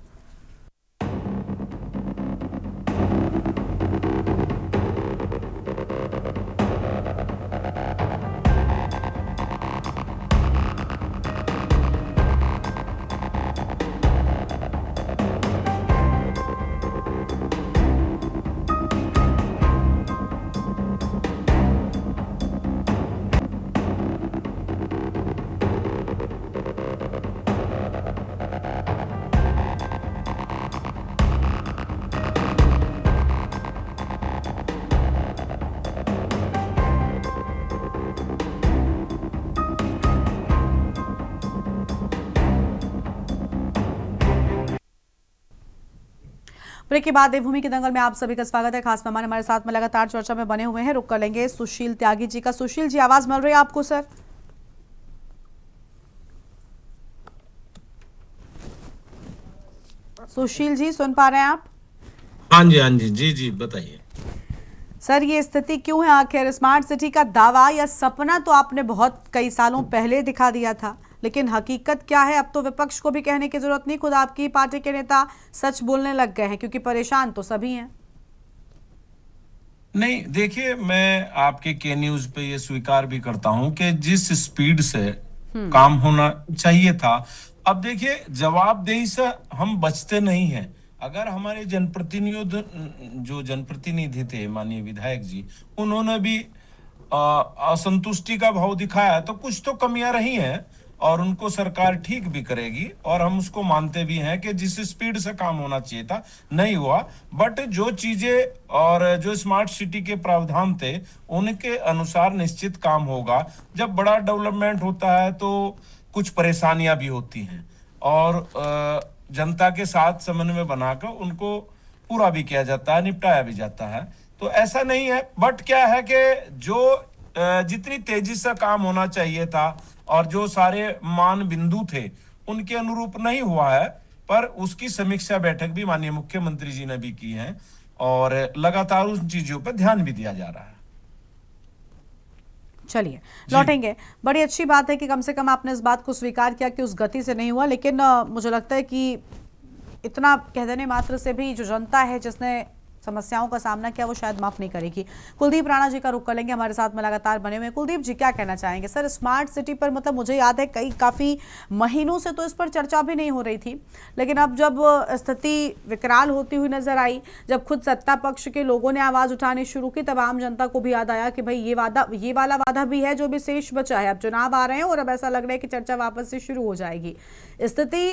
S2: ब्रेक के बाद देवभूमि के दंगल में आप सभी का स्वागत है। खास मेहमान हमारे साथ में लगातार चर्चा में बने हुए हैं, रुक कर लेंगे सुशील त्यागी जी का। सुशील जी, आवाज मिल रही है आपको? सर सुशील जी सुन पा रहे हैं आप?
S11: हाँ जी जी बताइए
S2: सर, ये स्थिति क्यों है आखिर? स्मार्ट सिटी का दावा या सपना तो आपने बहुत कई सालों पहले दिखा दिया था, लेकिन हकीकत क्या है अब तो विपक्ष को भी कहने की जरूरत नहीं, खुद आपकी पार्टी के नेता सच बोलने लग गए हैं, क्योंकि परेशान तो सभी हैं।
S11: नहीं, देखिए, मैं आपके के न्यूज पे ये स्वीकार भी करता हूं कि जिस स्पीड से काम होना चाहिए था, अब देखिए जवाबदेही से हम बचते नहीं हैं। अगर हमारे जनप्रतिनिधि थे माननीय विधायक जी, उन्होंने भी असंतुष्टि का भाव दिखाया, तो कुछ तो कमियां रही हैं और उनको सरकार ठीक भी करेगी, और हम उसको मानते भी हैं कि जिस स्पीड से काम होना चाहिए था नहीं हुआ। बट जो चीजें और जो स्मार्ट सिटी के प्रावधान थे उनके अनुसार निश्चित काम होगा। जब बड़ा डेवलपमेंट होता है तो कुछ परेशानियां भी होती हैं, और जनता के साथ समन्वय बनाकर उनको पूरा भी किया जाता है, निपटाया भी जाता है। तो ऐसा नहीं है, बट क्या है कि जो जितनी तेजी से काम होना चाहिए था और जो सारे मान बिंदु थे उनके अनुरूप नहीं हुआ है, पर उसकी समीक्षा बैठक भी माननीय मुख्यमंत्री जी ने भी की है और लगातार उन चीजों पर ध्यान भी दिया जा रहा है।
S2: चलिए लौटेंगे। बड़ी अच्छी बात है कि कम से कम आपने इस बात को स्वीकार किया कि उस गति से नहीं हुआ, लेकिन मुझे लगता है कि इतना कह देने मात्र से भी जो जनता है जिसने समस्याओं का सामना किया वो शायद माफ नहीं करेगी। कुलदीप राणा जी का रुख कर लेंगे, हमारे साथ में लगातार बने हुए। कुलदीप जी क्या कहना चाहेंगे? सर, स्मार्ट सिटी पर मतलब मुझे याद है काफ़ी महीनों से तो इस पर चर्चा भी नहीं हो रही थी, लेकिन अब जब स्थिति विकराल होती हुई नजर आई, जब खुद सत्ता पक्ष के लोगों ने आवाज़ उठानी शुरू की, तब आम जनता को भी याद आया कि भाई ये वाला वादा भी है जो भी शेष बचा है। अब चुनाव आ रहे हैं और अब ऐसा लग रहा है कि चर्चा वापस से शुरू हो जाएगी। स्थिति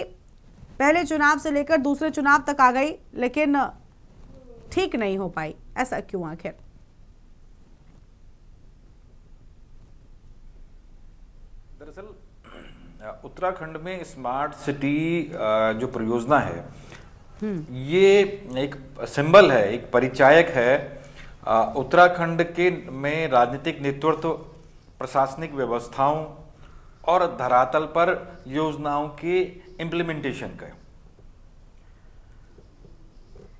S2: पहले चुनाव से लेकर दूसरे चुनाव तक आ गई, लेकिन ठीक नहीं हो पाई। ऐसा क्यों आखिर?
S12: दरअसल उत्तराखंड में स्मार्ट सिटी जो परियोजना है, ये एक सिंबल है, एक परिचायक है उत्तराखंड के में राजनीतिक नेतृत्व, प्रशासनिक व्यवस्थाओं और धरातल पर योजनाओं के इम्प्लीमेंटेशन का।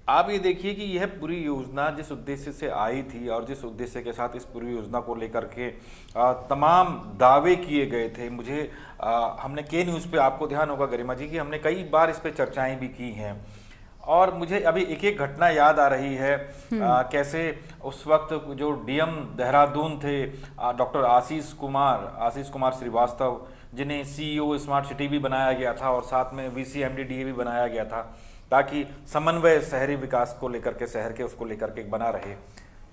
S12: आप ये देखिए कि यह पूरी योजना जिस उद्देश्य से आई थी और जिस उद्देश्य के साथ इस पूरी योजना को लेकर के तमाम दावे किए गए थे, मुझे हमने के न्यूज़ पे, आपको ध्यान होगा गरिमा जी, कि हमने कई बार इस पे चर्चाएं भी की हैं, और मुझे अभी एक एक घटना याद आ रही है। कैसे उस वक्त जो डीएम देहरादून थे डॉक्टर आशीष कुमार श्रीवास्तव, जिन्हें सीईओ स्मार्ट सिटी भी बनाया गया था और साथ में VCMDDA भी बनाया गया था, ताकि समन्वय शहरी विकास को लेकर के, शहर के उसको लेकर के बना रहे।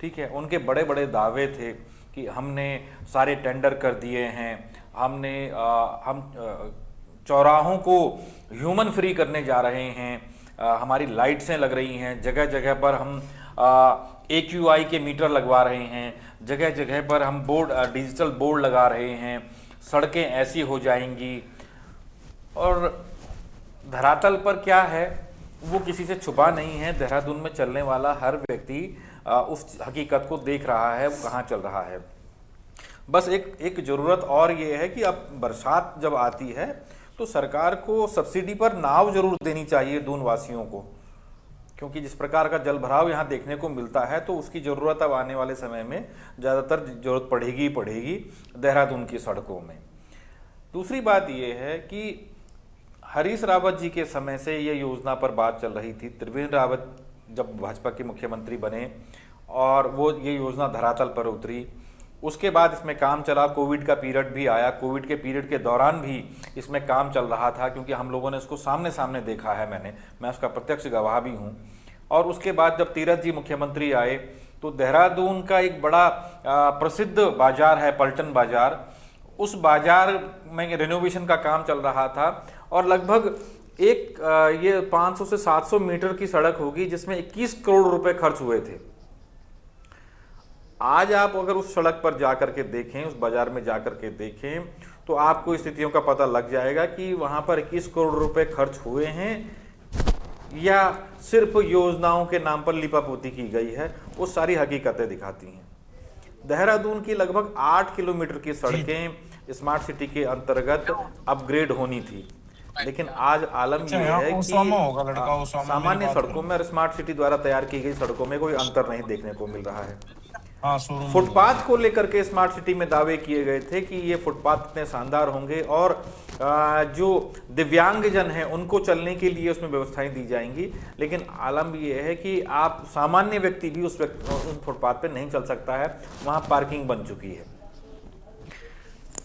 S12: ठीक है, उनके बड़े बड़े दावे थे कि हमने सारे टेंडर कर दिए हैं, हम चौराहों को ह्यूमन फ्री करने जा रहे हैं, हमारी लाइट्सें लग रही हैं, जगह जगह पर हम AQI के मीटर लगवा रहे हैं, जगह जगह पर हम डिजिटल बोर्ड लगा रहे हैं, सड़कें ऐसी हो जाएंगी। और धरातल पर क्या है वो किसी से छुपा नहीं है। देहरादून में चलने वाला हर व्यक्ति उस हकीकत को देख रहा है, वो कहाँ चल रहा है। बस एक ज़रूरत और ये है कि अब बरसात जब आती है तो सरकार को सब्सिडी पर नाव जरूर देनी चाहिए दून वासियों को, क्योंकि जिस प्रकार का जल भराव यहाँ देखने को मिलता है तो उसकी ज़रूरत अब आने वाले समय में ज़्यादातर ज़रूरत पड़ेगी देहरादून की सड़कों में। दूसरी बात ये है कि हरीश रावत जी के समय से ये योजना पर बात चल रही थी। त्रिवेंद्र रावत जब भाजपा के मुख्यमंत्री बने और वो ये योजना धरातल पर उतरी, उसके बाद इसमें काम चला। कोविड का पीरियड भी आया, कोविड के पीरियड के दौरान भी इसमें काम चल रहा था, क्योंकि हम लोगों ने इसको सामने सामने देखा है, मैं उसका प्रत्यक्ष गवाह भी हूँ। और उसके बाद जब तीरथ जी मुख्यमंत्री आए तो देहरादून का एक बड़ा प्रसिद्ध बाजार है पलटन बाजार, उस बाजार में रेनोवेशन का काम चल रहा था और लगभग ये 500 से 700 मीटर की सड़क होगी जिसमें 21 करोड़ रुपए खर्च हुए थे। आज आप अगर उस सड़क पर जाकर के देखें, उस बाजार में जाकर के देखें, तो आपको स्थितियों का पता लग जाएगा कि वहां पर 21 करोड़ रुपए खर्च हुए हैं या सिर्फ योजनाओं के नाम पर लिपापोती की गई है। वो सारी हकीकतें दिखाती हैं। देहरादून की लगभग 8 किलोमीटर की सड़कें स्मार्ट सिटी के अंतर्गत अपग्रेड होनी थी, लेकिन आज आलम यह है कि सामान्य सड़कों में और स्मार्ट सिटी द्वारा तैयार की गई सड़कों में कोई अंतर नहीं देखने को मिल रहा है।
S11: हाँ, शोरूम
S12: फुटपाथ को लेकर के स्मार्ट सिटी में दावे किए गए थे कि ये फुटपाथ इतने शानदार होंगे और जो दिव्यांगजन हैं उनको चलने के लिए उसमें व्यवस्थाएं दी जाएंगी, लेकिन आलम ये है कि आप सामान्य व्यक्ति भी उस फुटपाथ पे नहीं चल सकता है, वहां पार्किंग बन चुकी है।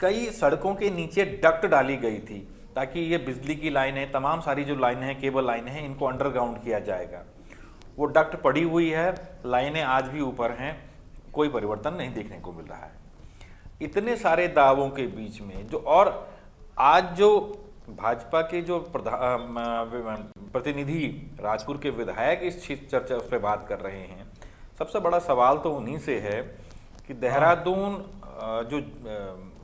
S12: कई सड़कों के नीचे डक्ट डाली गई थी ताकि ये बिजली की लाइनें, तमाम सारी जो लाइनें हैं, केबल लाइनें हैं, इनको अंडरग्राउंड किया जाएगा। वो डक्ट पड़ी हुई है, लाइनें आज भी ऊपर हैं, कोई परिवर्तन नहीं देखने को मिल रहा है। इतने सारे दावों के बीच में जो, और आज जो भाजपा के जो प्रतिनिधि राजपुर के विधायक इस चर्चा उस पर बात कर रहे हैं, सबसे बड़ा सवाल तो उन्हीं से है कि देहरादून जो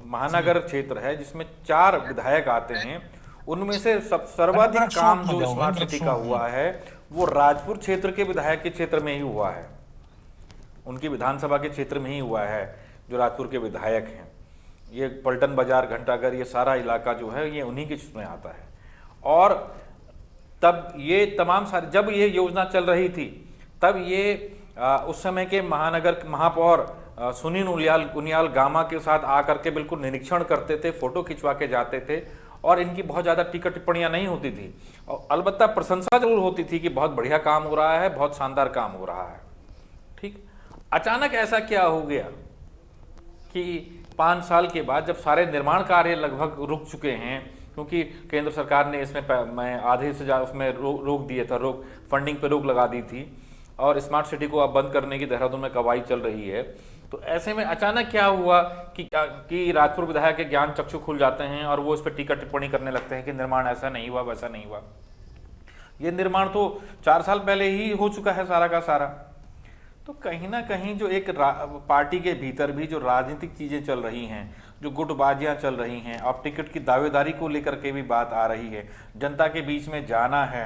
S12: महानगर क्षेत्र है जिसमें 4 विधायक आते हैं, उनमें से सर्वाधिक काम जो स्मार्ट सिटी का हुआ है वो राजपुर क्षेत्र के विधायक के क्षेत्र में ही हुआ है, उनकी विधानसभा के क्षेत्र में ही हुआ है। जो राजपुर के विधायक हैं, ये पलटन बाजार, घंटाघर, ये सारा इलाका जो है ये उन्हीं के में आता है। और तब ये तमाम सारे, जब ये योजना चल रही थी तब ये उस समय के महापौर सुनील उनियाल गामा के साथ आकर के बिल्कुल निरीक्षण करते थे, फोटो खिंचवा के जाते थे, और इनकी बहुत ज़्यादा टीका टिप्पणियां नहीं होती थी, और अलबत्ता प्रशंसा जरूर होती थी कि बहुत बढ़िया काम हो रहा है, बहुत शानदार काम हो रहा है। ठीक, अचानक ऐसा क्या हो गया कि 5 साल के बाद, जब सारे निर्माण कार्य लगभग रुक चुके हैं, क्योंकि केंद्र सरकार ने इसमें आधे से ज़्यादा उसमें रोक दिया था, फंडिंग पे रोक लगा दी थी, और स्मार्ट सिटी को अब बंद करने की देहरादून में कवाई चल रही है, तो ऐसे में अचानक क्या हुआ कि राजपुर विधायक के ज्ञान चक्षु खुल जाते हैं और वो इस पर टीका टिप्पणी करने लगते हैं कि निर्माण ऐसा नहीं हुआ, वैसा नहीं हुआ। ये निर्माण तो 4 साल पहले ही हो चुका है सारा का सारा। तो कहीं ना कहीं जो एक पार्टी के भीतर भी जो राजनीतिक चीजें चल रही हैं, जो गुटबाजियां चल रही हैं, अब टिकट की दावेदारी को लेकर के भी बात आ रही है, जनता के बीच में जाना है,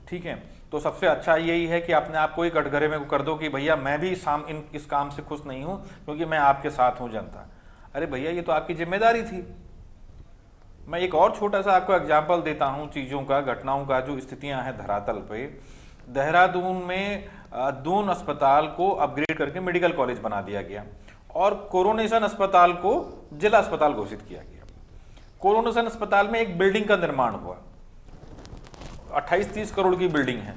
S12: ठीक है, तो सबसे अच्छा यही है कि अपने आप को ही कटघरे में कर दो कि भैया मैं भी इस काम से खुश नहीं हूं क्योंकि मैं आपके साथ हूं जनता। अरे भैया, ये तो आपकी जिम्मेदारी थी। मैं एक और छोटा सा आपको एग्जाम्पल देता हूं चीज़ों का, घटनाओं का, जो स्थितियां हैं धरातल पे। देहरादून में दून अस्पताल को अपग्रेड करके मेडिकल कॉलेज बना दिया गया और कोरोनेशन अस्पताल को जिला अस्पताल घोषित किया गया। कोरोनेशन अस्पताल में एक बिल्डिंग का निर्माण हुआ, 28-30 करोड़ की बिल्डिंग है,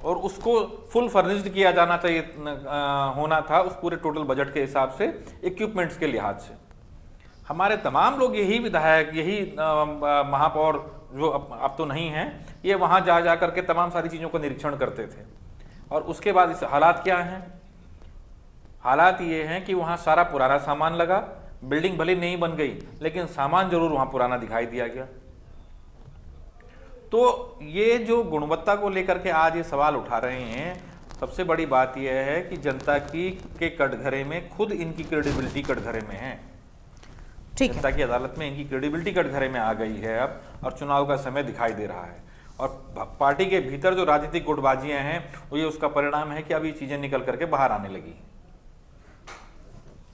S12: और उसको फुल फर्निश्ड किया जाना चाहिए, होना था उस पूरे टोटल बजट के हिसाब से, इक्विपमेंट्स के लिहाज से। हमारे तमाम लोग, यही विधायक, यही महापौर जो अब तो नहीं हैं, ये वहां जा करके तमाम सारी चीजों का निरीक्षण करते थे। और उसके बाद इस हालात क्या हैं? हालात ये हैं कि वहां सारा पुराना सामान लगा, बिल्डिंग भले नहीं बन गई लेकिन सामान जरूर वहां पुराना दिखाई दिया गया। तो ये जो गुणवत्ता को लेकर के आज ये सवाल उठा रहे हैं, सबसे बड़ी बात यह है कि जनता के कटघरे में खुद इनकी क्रेडिबिलिटी कटघरे में है। जनता की अदालत में इनकी क्रेडिबिलिटी कटघरे में आ गई है अब, और चुनाव का समय दिखाई दे रहा है। और पार्टी के भीतर जो राजनीतिक गुटबाजियां हैं, वो ये उसका परिणाम है कि अब ये चीजें निकल करके बाहर आने लगी।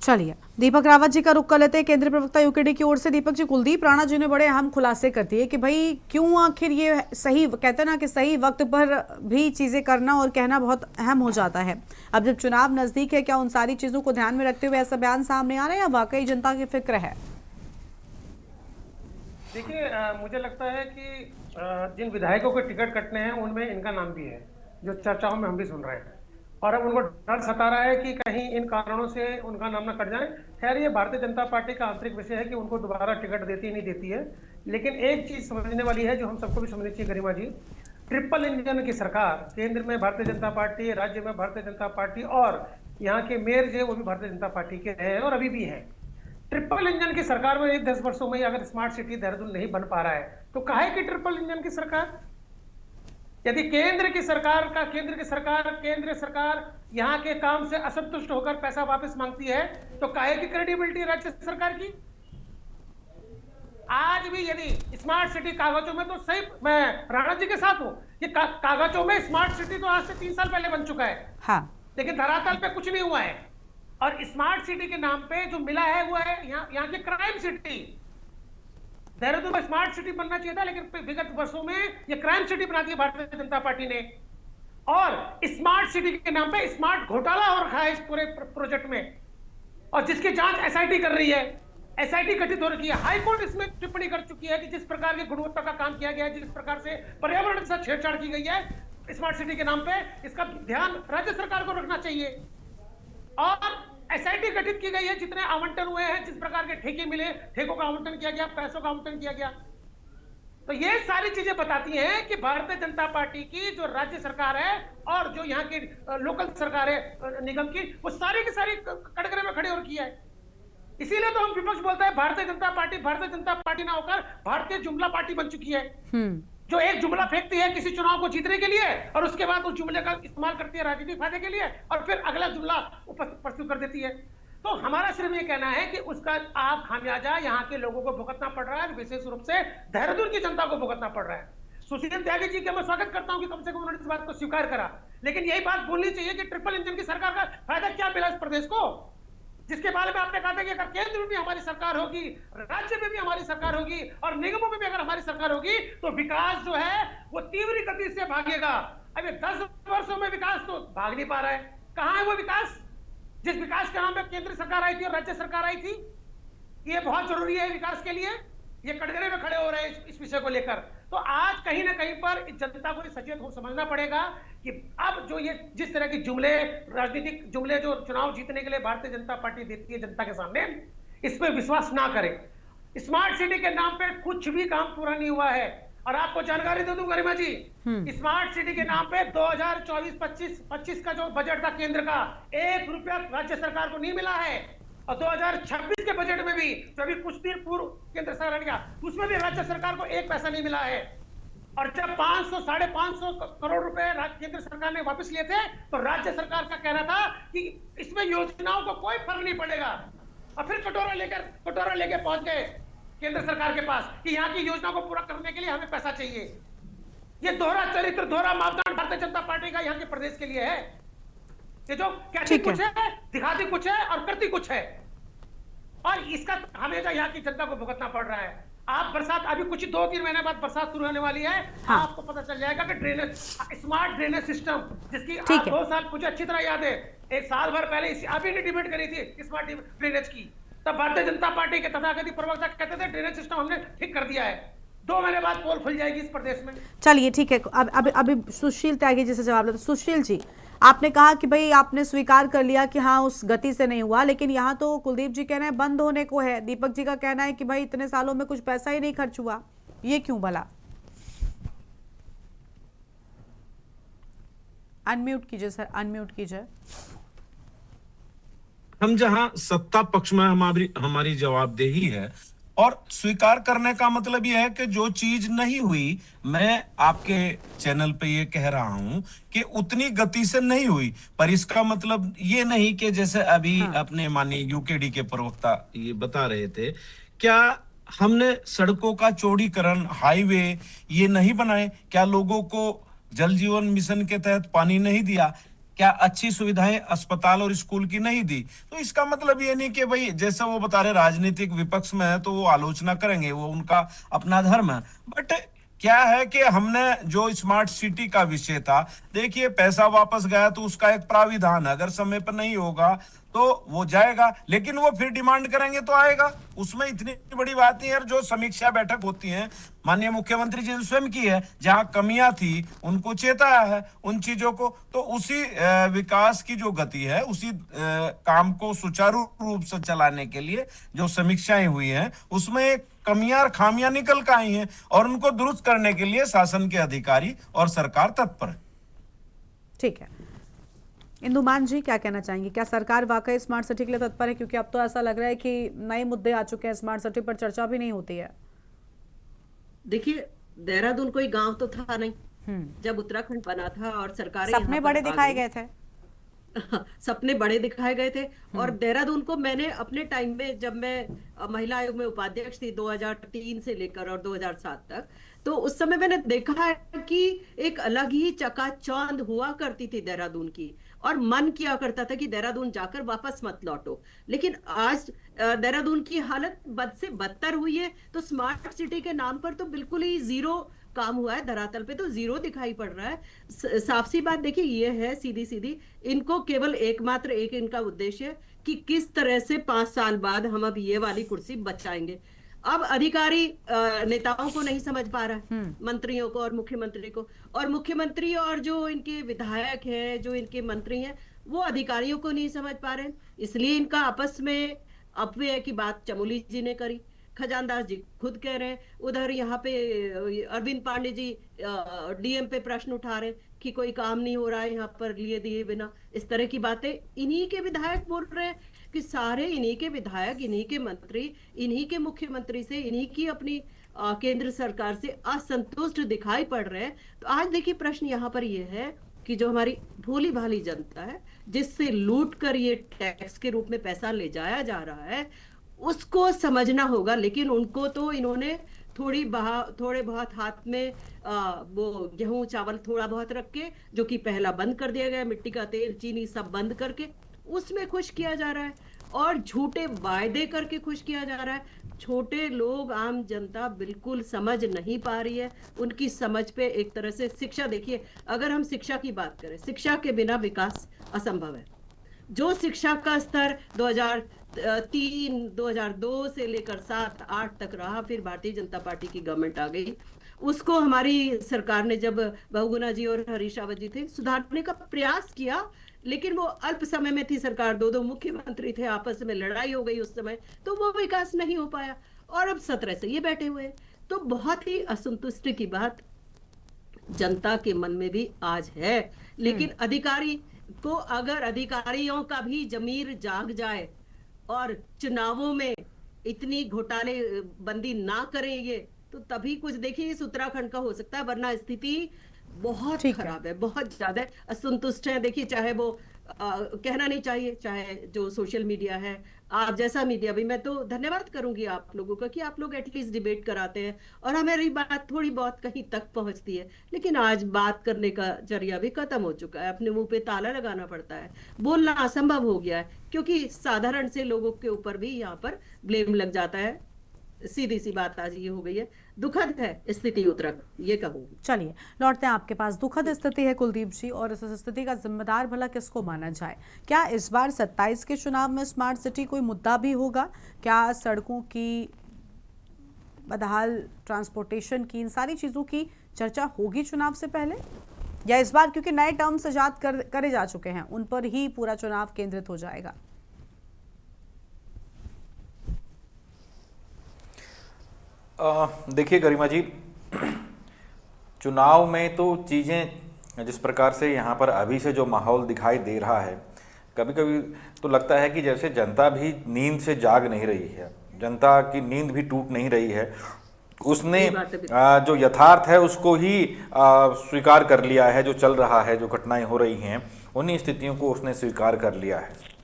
S2: चलिए, दीपक रावत जी का रुख कर लेते हैं केंद्रीय प्रवक्ता यूकेडी की ओर से। दीपक जी, कुलदीप राणा जी ने बड़े अहम खुलासे कर दिए कि भाई क्यों आखिर ये सही, कहते हैं ना कि सही वक्त पर भी चीजें करना और कहना बहुत अहम हो जाता है। अब जब चुनाव नजदीक है, क्या उन सारी चीजों को ध्यान में रखते हुए ऐसा बयान सामने आ रहा है या वाकई जनता की फिक्र है?
S13: देखिए, मुझे लगता है कि जिन विधायकों के टिकट कटने हैं उनमें इनका नाम भी है, जो चर्चाओं में हम भी सुन रहे हैं, और अब उनको डर सता रहा है कि कहीं इन कारणों से उनका नाम ना कट जाए। खैर, ये भारतीय जनता पार्टी का आंतरिक विषय है कि उनको दोबारा टिकट देती नहीं देती है, लेकिन एक चीज समझने वाली है जो हम सबको भी समझनी चाहिए गरिमा जी, ट्रिपल इंजन की सरकार, केंद्र में भारतीय जनता पार्टी, राज्य में भारतीय जनता पार्टी, और यहाँ के मेयर जो है वो भी भारतीय जनता पार्टी के हैं और अभी भी हैं। ट्रिपल इंजन की सरकार में 10 वर्षों में अगर स्मार्ट सिटी देहरादून नहीं बन पा रहा है तो काहे की ट्रिपल इंजन की सरकार? यदि केंद्र सरकार यहाँ के काम से असंतुष्ट होकर पैसा वापस मांगती है तो काहे की क्रेडिबिलिटी राज्य सरकार की? आज भी यदि स्मार्ट सिटी कागजों में, तो सही मैं राणा जी के साथ हूं, ये कागजों में स्मार्ट सिटी तो आज से 3 साल पहले बन चुका है, हाँ, लेकिन धरातल पे कुछ नहीं हुआ है। और स्मार्ट सिटी के नाम पे जो मिला है वो है यहाँ की क्राइम सिटी। देहरादून में स्मार्ट सिटी बनना चाहिए था, लेकिन विगत वर्षों में ये क्राइम सिटी बना दी भारतीय जनता पार्टी ने। और स्मार्ट सिटी के नाम पे स्मार्ट घोटाला हो रखा है इस पूरे प्रोजेक्ट में, और जिसकी जांच एसआईटी कर रही है। एसआईटी गठित हो रखी है। हाई कोर्ट इसमें टिप्पणी कर चुकी है कि जिस प्रकार की गुणवत्ता का काम किया गया है, जिस प्रकार से पर्यावरण के साथ छेड़छाड़ की गई है स्मार्ट सिटी के नाम पे, इसका ध्यान राज्य सरकार को रखना चाहिए। और एसआईटी गठित की गई है, जितने आवंटन हुए हैं, जिस प्रकार के ठेके मिले, ठेकों का आवंटन किया गया, पैसों का आवंटन किया गया, तो ये सारी चीजें बताती हैं कि भारतीय जनता पार्टी की जो राज्य सरकार है और जो यहाँ की लोकल सरकार है निगम की, वो सारी की सारी कटघरे में खड़ी हो रखी है। इसीलिए तो हम विपक्ष बोलते हैं भारतीय जनता पार्टी ना होकर भारतीय जुमला पार्टी बन चुकी है, जो एक जुमला फेंकती है किसी चुनाव को जीतने के लिए और उसके बाद उस जुमले का इस्तेमाल करती है राजनीतिक फायदे के लिए और फिर अगला जुमला प्रस्तुत कर देती है। तो हमारा सिर्फ ये कहना है कि उसका आप खामियाजा यहाँ के लोगों को भुगतना पड़ रहा है, विशेष रूप से देहरादून की जनता को भुगतना पड़ रहा है। सुशील त्यागी जी का मैं स्वागत करता हूं कि कम से कम उन्होंने इस बात को स्वीकार करा, लेकिन यही बात बोलनी चाहिए कि ट्रिपल इंजन की सरकार का फायदा क्या मिला इस प्रदेश को, जिसके बारे में आपने कहा था कि अगर केंद्र में भी हमारी सरकार होगी, राज्य में भी हमारी सरकार होगी और निगमों में भी अगर हमारी सरकार होगी तो विकास जो है वो तीव्र गति से भागेगा। अभी 10 वर्षों में विकास तो भाग नहीं पा रहा है। कहां है वो विकास जिस विकास के नाम पे केंद्र सरकार आई थी और राज्य सरकार आई थी? ये बहुत जरूरी है विकास के लिए। ये कटघरे में खड़े हो रहे हैं इस विषय को लेकर। तो आज कहीं ना कहीं पर जनता को सचेत हो समझना पड़ेगा कि अब जो ये जिस तरह की जुमले, राजनीतिक जुमले जो चुनाव जीतने के लिए भारतीय जनता पार्टी देती है जनता के सामने, इस पे विश्वास ना करें। स्मार्ट सिटी के नाम पे कुछ भी काम पूरा नहीं हुआ है। और आपको जानकारी दे दूं गरिमा जी, स्मार्ट सिटी के नाम पे 2024-25 का जो बजट था केंद्र का, 1 रुपया राज्य सरकार को नहीं मिला है। और 2026 के बजट में भी जो अभी कुछ दिन पूर्व केंद्र सरकार का, उसमें भी राज्य सरकार को 1 पैसा नहीं मिला है। और जब 500-550 करोड़ रुपए केंद्र सरकार ने वापस लिए थे तो राज्य सरकार का कहना था कि इसमें योजनाओं को कोई फर्क नहीं पड़ेगा। और फिर कटोरा लेके पहुंच गए केंद्र सरकार के पास कि यहाँ की योजना को पूरा करने के लिए हमें पैसा चाहिए। ये दोहरा चरित्र, दोहरा मापदंड भारतीय जनता पार्टी का यहाँ के प्रदेश के लिए है। ये जो कहती कुछ है, दिखाती कुछ है और करती कुछ है, और इसका हमेशा यहाँ की जनता को भुगतना पड़ रहा है। आप बरसात अभी कुछ 2-3 महीने बाद बरसात शुरू होने वाली है, हाँ। आपको पता चल जाएगा कि ड्रेनेज, स्मार्ट ड्रेनेज सिस्टम, जिसकी आप 2 साल मुझे अच्छी तरह याद है, 1 साल भर पहले अभी ने डिबेट करी थी स्मार्ट ड्रेनेज की, तब भारतीय जनता पार्टी के तथाकथित प्रवक्ता कहते थे ड्रेनेज सिस्टम हमने ठीक कर दिया है। 2 महीने बाद पोल खुल जाएगी इस प्रदेश में।
S2: चलिए ठीक है, अभी सुशील त्यागी जी से जवाब लेते। सुशील जी, आपने कहा कि भाई आपने स्वीकार कर लिया कि हाँ उस गति से नहीं हुआ, लेकिन यहाँ तो कुलदीप जी कह रहे हैं बंद होने को है, दीपक जी का कहना है कि भाई इतने सालों में कुछ पैसा ही नहीं खर्च हुआ, ये क्यों भला? अनम्यूट कीजिए सर, अनम्यूट कीजिए।
S11: हम जहां सत्ता पक्ष में हमारी जवाबदेही है और स्वीकार करने का मतलब यह है कि जो चीज नहीं हुई, मैं आपके चैनल पे ये कह रहा हूं कि उतनी गति से नहीं हुई, पर इसका मतलब ये नहीं कि जैसे अभी अपने माननीय यूकेडी के प्रवक्ता ये बता रहे थे, क्या हमने सड़कों का चौड़ीकरण, हाईवे ये नहीं बनाए? क्या लोगों को जल जीवन मिशन के तहत पानी नहीं दिया? क्या अच्छी सुविधाएं अस्पताल और स्कूल की नहीं दी? तो इसका मतलब ये नहीं कि भाई जैसा वो बता रहे राजनीतिक विपक्ष में है तो वो आलोचना करेंगे, वो उनका अपना धर्म है। बट क्या है कि हमने जो स्मार्ट सिटी का विषय था, देखिए पैसा वापस गया तो उसका एक प्राविधान है, अगर समय पर नहीं होगा तो वो जाएगा, लेकिन वो फिर डिमांड करेंगे तो आएगा। उसमें इतनी बड़ी बात नहीं है। जो समीक्षा बैठक होती है माननीय मुख्यमंत्री जी ने स्वयं की है, जहां कमियां थी उनको चेताया है उन चीजों को, तो उसी विकास की जो गति है, उसी काम को सुचारू रूप से चलाने के लिए जो समीक्षाएं हुई हैं उसमें कमियां और खामियां निकल कर आई हैं और उनको दुरुस्त करने के लिए शासन के अधिकारी और सरकार तत्पर है।
S2: ठीक है, इंदुमान जी क्या कहना चाहेंगे? क्या सरकार वाकई स्मार्ट सिटी के लिए तत्पर है? क्योंकि अब तो ऐसा लग रहा है कि नए मुद्दे आ चुके हैं, स्मार्ट सिटी पर चर्चा भी नहीं होती है।
S10: देखिए, देहरादून कोई गांव तो था नहीं जब उत्तराखंड बना था, और सरकारें
S2: सपने बड़े दिखाए गए थे।
S10: सपने बड़े दिखाए गए थे। और देहरादून को मैंने अपने टाइम में, जब मैं महिला आयोग में उपाध्यक्ष थी 2003 से लेकर और 2007 तक, तो उस समय मैंने देखा है कि एक अलग ही चकाचौंध हुआ करती थी देहरादून की, और मन किया करता था कि देहरादून जाकर वापस मत लौटो। लेकिन आज देहरादून की हालत बद से बदतर हुई है। तो स्मार्ट सिटी के नाम पर तो बिल्कुल ही जीरो काम हुआ है, धरातल पे तो जीरो दिखाई पड़ रहा है। साफ सी बात देखिए ये है, सीधी सीधी, इनको केवल एकमात्र एक इनका उद्देश्य है कि किस तरह से 5 साल बाद हम अब ये वाली कुर्सी बचाएंगे। अब अधिकारी नेताओं को नहीं समझ पा रहा है, मंत्रियों को और मुख्यमंत्री को, और मुख्यमंत्री और जो इनके विधायक हैं, जो इनके मंत्री हैं, वो अधिकारियों को नहीं समझ पा रहे हैं। इसलिए इनका आपस में अपव्यय की बात चमोली जी ने करी, खजानदास जी खुद कह रहे हैं, उधर यहाँ पे अरविंद पांडे जी डीएम पे प्रश्न उठा रहे हैं कि कोई काम नहीं हो रहा है यहाँ पर लिए दिए बिना। इस तरह की बातें इन्हीं के विधायक बोल रहे हैं कि सारे इन्हीं के विधायक, इन्हीं के मंत्री, इन्हीं के मुख्यमंत्री से, इन्हीं की अपनी केंद्र सरकार से असंतुष्ट दिखाई पड़ रहे हैं। तो आज देखिए प्रश्न यहाँ पर ये है कि जो हमारी भोली भाली जनता है, जिससे लूट कर ये टैक्स के रूप में पैसा ले जाया जा रहा है, उसको समझना होगा। लेकिन उनको तो इन्होंने थोड़े बहुत हाथ में वो गेहूं चावल थोड़ा बहुत रख के, जो कि पहला बंद कर दिया गया, मिट्टी का तेल चीनी सब बंद करके उसमें खुश किया जा रहा है और झूठे वायदे करके खुश किया जा रहा है। छोटे लोग, आम जनता बिल्कुल समझ नहीं पा रही है। उनकी समझ पे एक तरह से शिक्षा, देखिए अगर हम शिक्षा की बात करें, शिक्षा के बिना विकास असंभव है। जो शिक्षा का स्तर 2003 2002 से लेकर 7-8 तक रहा, फिर भारतीय जनता पार्टी की गवर्नमेंट आ गई, उसको हमारी सरकार ने, जब बहुगुणा जी और हरीश रावत जी थे, सुधारने का प्रयास किया, लेकिन वो अल्प समय में थी सरकार, 2 मुख्यमंत्री थे, आपस में लड़ाई हो गई उस समय, तो वो विकास नहीं हो पाया और अब 17 से ये बैठे हुए। तो बहुत ही असंतुष्टि की बात जनता के मन में भी आज है। लेकिन अधिकारी को, अगर अधिकारियों का भी जमीर जाग जाए और चुनावों में इतनी घोटाले बंदी ना करेंगे तो तभी कुछ, देखिए इस उत्तराखंड का हो सकता है, वरना स्थिति बहुत खराब है, बहुत ज्यादा असंतुष्ट है। देखिए चाहे वो कहना नहीं चाहिए, चाहे जो सोशल मीडिया है, आप जैसा मीडिया भी, मैं तो धन्यवाद करूंगी आप लोगों का कि आप लोग एटलीस्ट डिबेट कराते हैं और हमारी बात थोड़ी बहुत कहीं तक पहुंचती है। लेकिन आज बात करने का जरिया भी खत्म हो चुका है, अपने मुंह पे ताला लगाना पड़ता है, बोलना असंभव हो गया है, क्योंकि साधारण से लोगों के ऊपर भी यहाँ पर ब्लेम लग जाता है। सीधी सी बात आज ये हो गई है, दुखद है स्थिति उत्तराखंड, ये कहूंगी।
S2: चलिए लौटते हैं आपके पास। दुखद स्थिति है कुलदीप जी, और इस स्थिति का जिम्मेदार भला किसको माना जाए? क्या इस बार 27 के चुनाव में स्मार्ट सिटी कोई मुद्दा भी होगा? क्या सड़कों की बदहाल, ट्रांसपोर्टेशन की, इन सारी चीजों की चर्चा होगी चुनाव से पहले, या इस बार क्योंकि नए टर्म्स इजाद करे जा चुके हैं उन पर ही पूरा चुनाव केंद्रित हो जाएगा?
S12: देखिए गरिमा जी, चुनाव में तो चीज़ें जिस प्रकार से यहाँ पर अभी से जो माहौल दिखाई दे रहा है, कभी कभी तो लगता है कि जैसे जनता भी नींद से जाग नहीं रही है, जनता की नींद भी टूट नहीं रही है, उसने जो यथार्थ है उसको ही स्वीकार कर लिया है। जो चल रहा है, जो घटनाएं हो रही हैं, उन्हीं स्थितियों को उसने स्वीकार कर लिया है।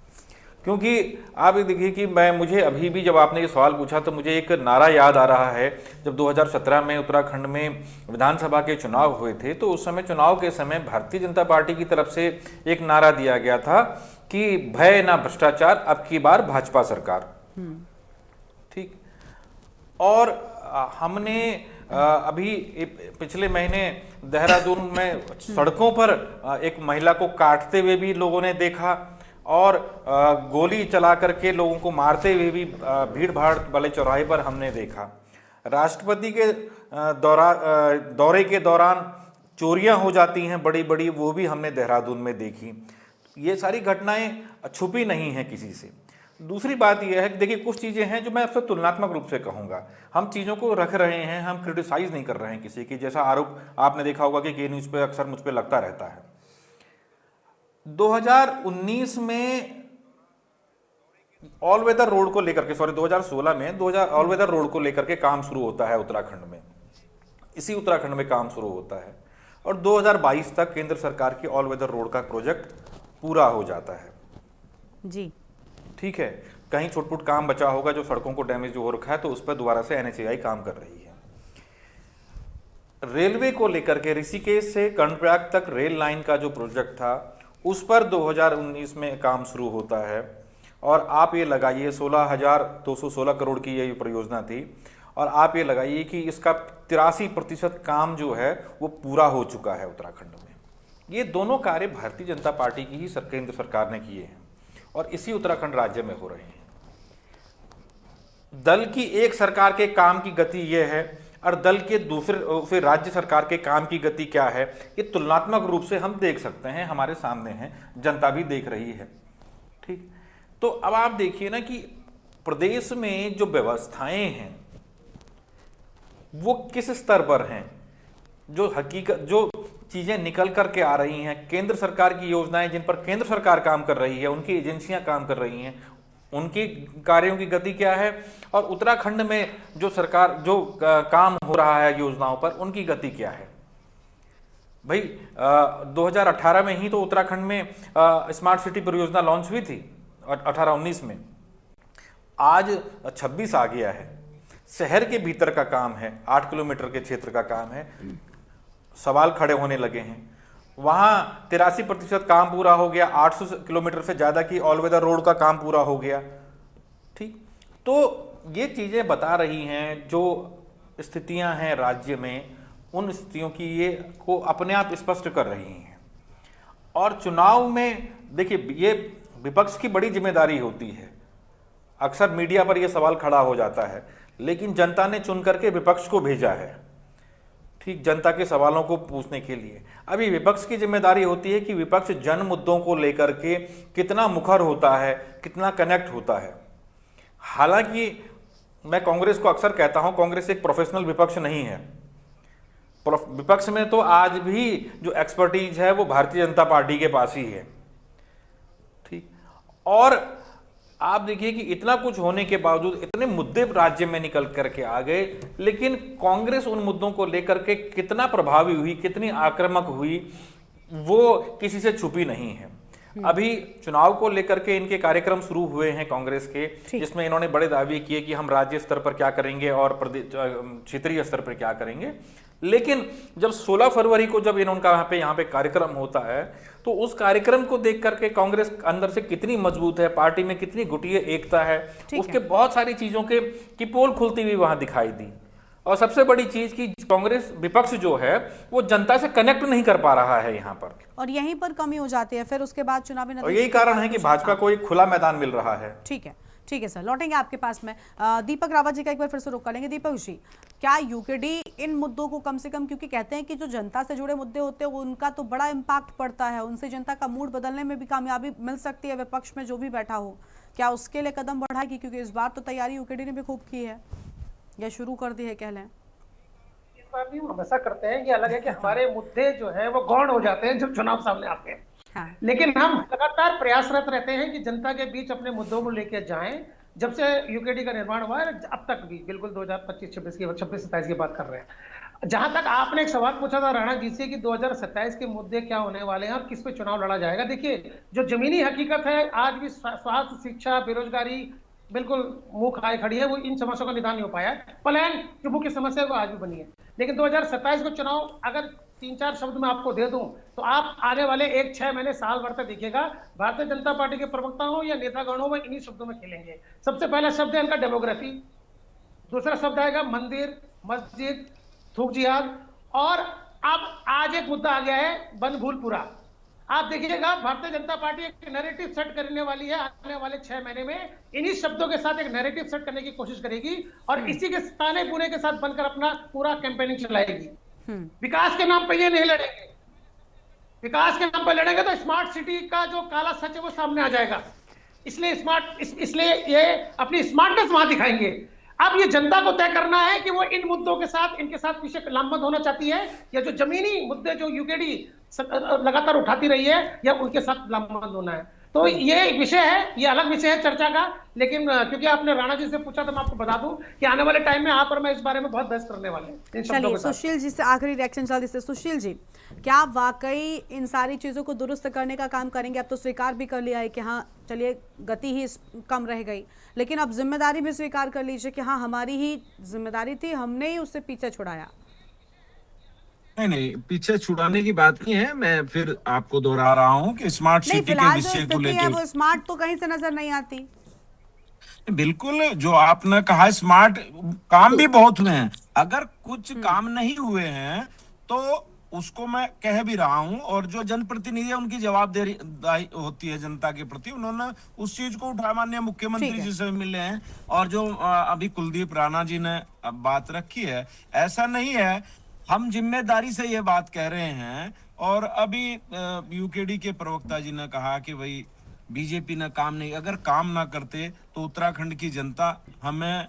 S12: क्योंकि आप देखिए कि मुझे अभी भी, जब आपने ये सवाल पूछा तो मुझे एक नारा याद आ रहा है। जब 2017 में उत्तराखंड में विधानसभा के चुनाव हुए थे, तो उस समय चुनाव के समय भारतीय जनता पार्टी की तरफ से एक नारा दिया गया था कि भय ना भ्रष्टाचार, अब की बार भाजपा सरकार। ठीक, और हमने अभी पिछले महीने देहरादून में सड़कों पर एक महिला को काटते हुए भी लोगों ने देखा, और गोली चला करके लोगों को मारते हुए भी भीड़ भाड़ वाले चौराहे पर हमने देखा। राष्ट्रपति के दौरे के दौरान चोरियां हो जाती हैं बड़ी बड़ी, वो भी हमने देहरादून में देखी। ये सारी घटनाएं छुपी नहीं हैं किसी से। दूसरी बात यह है कि देखिए कुछ चीज़ें हैं जो मैं आपसे तुलनात्मक रूप से कहूँगा, हम चीज़ों को रख रहे हैं, हम क्रिटिसाइज नहीं कर रहे हैं किसी की। जैसा आरोप आपने देखा होगा कि के न्यूज़ पे अक्सर मुझ पर लगता रहता है। 2019 में ऑल वेदर रोड को लेकर के, 2016 में ऑल वेदर रोड को लेकर के काम शुरू होता है उत्तराखंड में, इसी उत्तराखंड में काम शुरू होता है, और 2022 तक केंद्र सरकार की ऑल वेदर रोड का प्रोजेक्ट पूरा हो जाता है
S2: जी।
S12: ठीक है, कहीं छोट-मोट काम बचा होगा जो सड़कों को डैमेज हो रखा है, तो उस पर दोबारा से NHAI काम कर रही है। रेलवे को लेकर के ऋषिकेश से कर्णप्रयाग तक रेल लाइन का जो प्रोजेक्ट था, उस पर 2019 में काम शुरू होता है, और आप ये लगाइए 16,216 करोड़ की ये परियोजना थी, और आप ये लगाइए कि इसका 83% काम जो है वो पूरा हो चुका है उत्तराखंड में। ये दोनों कार्य भारतीय जनता पार्टी की ही केंद्र सरकार ने किए हैं और इसी उत्तराखंड राज्य में हो रहे हैं। दल की एक सरकार के काम की गति ये है और दल के दूसरे फिर राज्य सरकार के काम की गति क्या है, ये तुलनात्मक रूप से हम देख सकते हैं, हमारे सामने है, जनता भी देख रही है। ठीक, तो अब आप देखिए ना कि प्रदेश में जो व्यवस्थाएं हैं वो किस स्तर पर हैं, जो हकीकत जो चीजें निकल करके आ रही हैं, केंद्र सरकार की योजनाएं जिन पर केंद्र सरकार काम कर रही है, उनकी एजेंसियां काम कर रही हैं, उनकी कार्यों की गति क्या है, और उत्तराखंड में जो सरकार जो काम हो रहा है योजनाओं पर, उनकी गति क्या है। भाई 2018 में ही तो उत्तराखंड में स्मार्ट सिटी परियोजना लॉन्च हुई थी, 18-19 में। आज 26 आ गया है, शहर के भीतर का काम है, 8 किलोमीटर के क्षेत्र का काम है, सवाल खड़े होने लगे हैं। वहां 83% काम पूरा हो गया, 800 किलोमीटर से ज्यादा की ऑल वेदर रोड का काम पूरा हो गया। ठीक, तो ये चीजें बता रही हैं जो स्थितियां हैं राज्य में, उन स्थितियों की ये को अपने आप स्पष्ट कर रही हैं। और चुनाव में देखिए, ये विपक्ष की बड़ी जिम्मेदारी होती है। अक्सर मीडिया पर यह सवाल खड़ा हो जाता है, लेकिन जनता ने चुन करके विपक्ष को भेजा है, ठीक, जनता के सवालों को पूछने के लिए। अभी विपक्ष की जिम्मेदारी होती है कि विपक्ष जन मुद्दों को लेकर के कितना मुखर होता है, कितना कनेक्ट होता है। हालांकि मैं कांग्रेस को अक्सर कहता हूं, कांग्रेस एक प्रोफेशनल विपक्ष नहीं है। विपक्ष में तो आज भी जो एक्सपर्टीज है वो भारतीय जनता पार्टी के पास ही है। ठीक, और आप देखिए कि इतना कुछ होने के बावजूद, इतने मुद्दे राज्य में निकल करके आ गए, लेकिन कांग्रेस उन मुद्दों को लेकर के कितना प्रभावी हुई, कितनी आक्रामक हुई, वो किसी से छुपी नहीं है। अभी चुनाव को लेकर के इनके कार्यक्रम शुरू हुए हैं कांग्रेस के, जिसमें इन्होंने बड़े दावे किए कि हम राज्य स्तर पर क्या करेंगे और क्षेत्रीय स्तर पर क्या करेंगे। लेकिन जब 16 फरवरी को जब इनका यहाँ पे कार्यक्रम होता है, तो उस कार्यक्रम को देख करके कांग्रेस अंदर से कितनी मजबूत है, पार्टी में कितनी गुटिया एकता है, उसके बहुत सारी चीजों की पोल खुलती हुई वहां दिखाई दी। और सबसे बड़ी चीज कि कांग्रेस विपक्ष जो है वो जनता से कनेक्ट नहीं कर पा रहा है यहाँ पर,
S2: और यहीं पर कमी हो जाती है। फिर उसके बाद चुनावी
S12: नतीजे, यही कारण है कि भाजपा को एक खुला मैदान मिल रहा है।
S2: ठीक है सर, लौटेंगे आपके पास में। दीपक रावत जी का एक बार फिर से रुख करेंगे। दीपक जी, क्या यूकेडी इन मुद्दों को कम से कम, क्योंकि कहते हैं कि जो जनता से जुड़े मुद्दे होते हैं उनका तो बड़ा इम्पैक्ट पड़ता है, उनसे जनता का मूड बदलने में भी कामयाबी मिल सकती है विपक्ष में जो भी बैठा हो, क्या उसके लिए कदम बढ़ाएगी? क्योंकि इस बार तो तैयारी यूकेडी ने भी खूब की है या शुरू कर दी है, कह लें।
S13: इस बार भी हम हमेशा करते हैं, ये अलग है कि हमारे मुद्दे जो है वो गौण हो जाते हैं जब चुनाव सामने आते हैं। हाँ। लेकिन हम लगातार प्रयासरत रहते हैं कि जनता के बीच अपने मुद्दों को लेकर जाएं। जब से यूकेडी का निर्माण हुआ है अब तक भी, बिल्कुल 2025-26 की बात कर रहे हैं। जहां तक आपने एक सवाल पूछा था राणा जी से कि 2027 के मुद्दे क्या होने वाले हैं और किस पे चुनाव लड़ा जाएगा, देखिए जो जमीनी हकीकत है, आज भी स्वास्थ्य, शिक्षा, बेरोजगारी बिल्कुल मुंह खाए खड़ी है, वो इन समस्याओं का निदान नहीं हो पाया है। पलायन जो मुख्य समस्या है वो आज भी बनी है। लेकिन 2027 को चुनाव अगर 3-4 शब्द में आपको दे दूं तो आप आने वाले 1-6 महीने, साल भर तक देखिएगा भारतीय जनता पार्टी के प्रवक्ता हो या नेतागण हो, वो इन्हीं शब्दों में खेलेंगे। सबसे पहला शब्द है इनका डेमोग्राफी, दूसरा शब्द आएगा मंदिर, मस्जिद, थूक जिहाद, और अब आज एक मुद्दा आ गया है बनभूलपुरा। आप देखिएगा भारतीय जनता पार्टी एक नैरेटिव सेट करने वाली है, आने वाले 6 महीने में इन्हीं शब्दों के साथ एक नैरेटिव सेट करने की कोशिश करेगी और इसी के ताने पुने के साथ बनकर अपना पूरा कैंपेनिंग चलाएगी। विकास के नाम पर ये नहीं लड़ेंगे, विकास के नाम पर लड़ेंगे तो स्मार्ट सिटी का जो काला सच है वो सामने आ जाएगा। इसलिए ये अपनी स्मार्टनेस वहां दिखाएंगे। अब ये जनता को तय करना है कि वो इन मुद्दों के साथ, इनके साथ पीछे लामबंद होना चाहती है या जो जमीनी मुद्दे जो यूकेडी लगातार उठाती रही है या उनके साथ लामबंद होना है। तो ये विषय है, ये अलग विषय है चर्चा का। लेकिन क्योंकि आपने राणा जी से पूछा तो मैं आपको बता दूं कि आने वाले टाइम में यहाँ पर मैं इस बारे में बहुत बहस करने वाले हैं।
S2: चलिए सुशील जी से आखिरी रिएक्शन जल्दी से। सुशील जी, क्या आप वाकई इन सारी चीजों को दुरुस्त करने का काम करेंगे? अब तो स्वीकार भी कर लिया है कि हाँ चलिए गति ही कम रह गई, लेकिन अब जिम्मेदारी भी स्वीकार कर लीजिए कि हाँ हमारी ही जिम्मेदारी थी, हमने ही उससे पीछे छुड़ाया।
S11: नहीं, पीछे छुड़ाने की बात नहीं है। मैं फिर आपको दोहरा रहा हूँ कि स्मार्ट सिटी के विषय को लेकर,
S2: वो स्मार्ट तो कहीं से नजर नहीं आती।
S11: बिल्कुल, जो आपने कहा स्मार्ट काम भी बहुत हुए हैं। अगर कुछ काम नहीं हुए हैं तो उसको मैं कह भी रहा हूं, और जो जनप्रतिनिधि है उनकी जवाबदेही होती है जनता के प्रति। उन्होंने उस चीज को उठाया, माननीय मुख्यमंत्री जी से मिले हैं, और जो अभी कुलदीप राणा जी ने बात रखी है, ऐसा नहीं है, हम जिम्मेदारी से ये बात कह रहे हैं। और अभी यूकेडी के प्रवक्ता जी ने कहा कि भाई बीजेपी ने काम नहीं, अगर काम ना करते तो उत्तराखंड की जनता हमें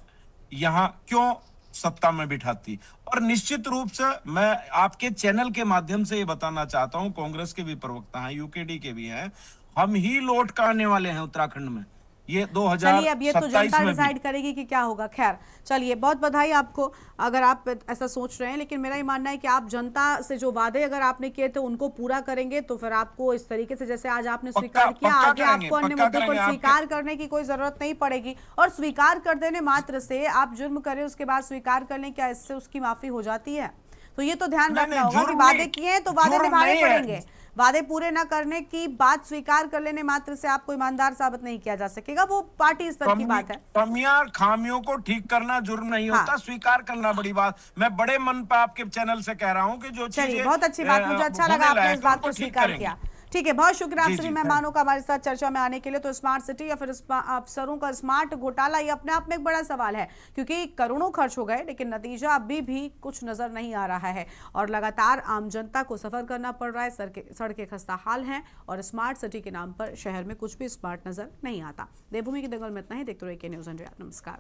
S11: यहाँ क्यों सत्ता में बिठाती। और निश्चित रूप से मैं आपके चैनल के माध्यम से ये बताना चाहता हूं, कांग्रेस के भी प्रवक्ता हैं, यूकेडी के भी हैं, हम ही लौट कर आने वाले हैं उत्तराखंड में। ये 2027
S2: चलिए, अब ये तो जनता डिसाइड करेगी कि क्या होगा। खैर चलिए, बहुत बधाई आपको अगर आप ऐसा सोच रहे हैं, लेकिन मेरा ये मानना है कि आप जनता से जो वादे अगर आपने किए थे उनको पूरा करेंगे तो फिर आपको इस तरीके से जैसे आज आपने स्वीकार किया, आगे आपको अन्य मुद्दों पर स्वीकार करने की कोई जरूरत नहीं पड़ेगी। और स्वीकार कर देने मात्र से आप जुर्म करें उसके बाद स्वीकार कर लें, क्या इससे उसकी माफी हो जाती है? तो ये तो ध्यान रखना होगा कि वादे किए हैं तो वादे निभाने पड़ेंगे। वादे पूरे न करने की बात स्वीकार कर लेने मात्र से आपको ईमानदार साबित नहीं किया जा सकेगा, वो पार्टी स्तर की बात है।
S11: कमियां खामियों को ठीक करना जुर्म नहीं होता, स्वीकार करना बड़ी बात। मैं बड़े मन पर आपके चैनल से कह रहा हूं कि जो चीजें,
S2: बहुत अच्छी बात, मुझे अच्छा लगा आपने इस बात को स्वीकार किया। ठीक है, बहुत शुक्रिया आप सभी मेहमानों का हमारे साथ चर्चा में आने के लिए। तो स्मार्ट सिटी या फिर अफसरों का स्मार्ट घोटाला, ये अपने आप में एक बड़ा सवाल है, क्योंकि करोड़ों खर्च हो गए लेकिन नतीजा अभी भी कुछ नजर नहीं आ रहा है और लगातार आम जनता को सफर करना पड़ रहा है। सड़कें खस्ता हाल हैं और स्मार्ट सिटी के नाम पर शहर में कुछ भी स्मार्ट नजर नहीं आता। देवभूमि की दंगल में इतना ही। देखते रहिए के न्यूज़ इंडिया। नमस्कार।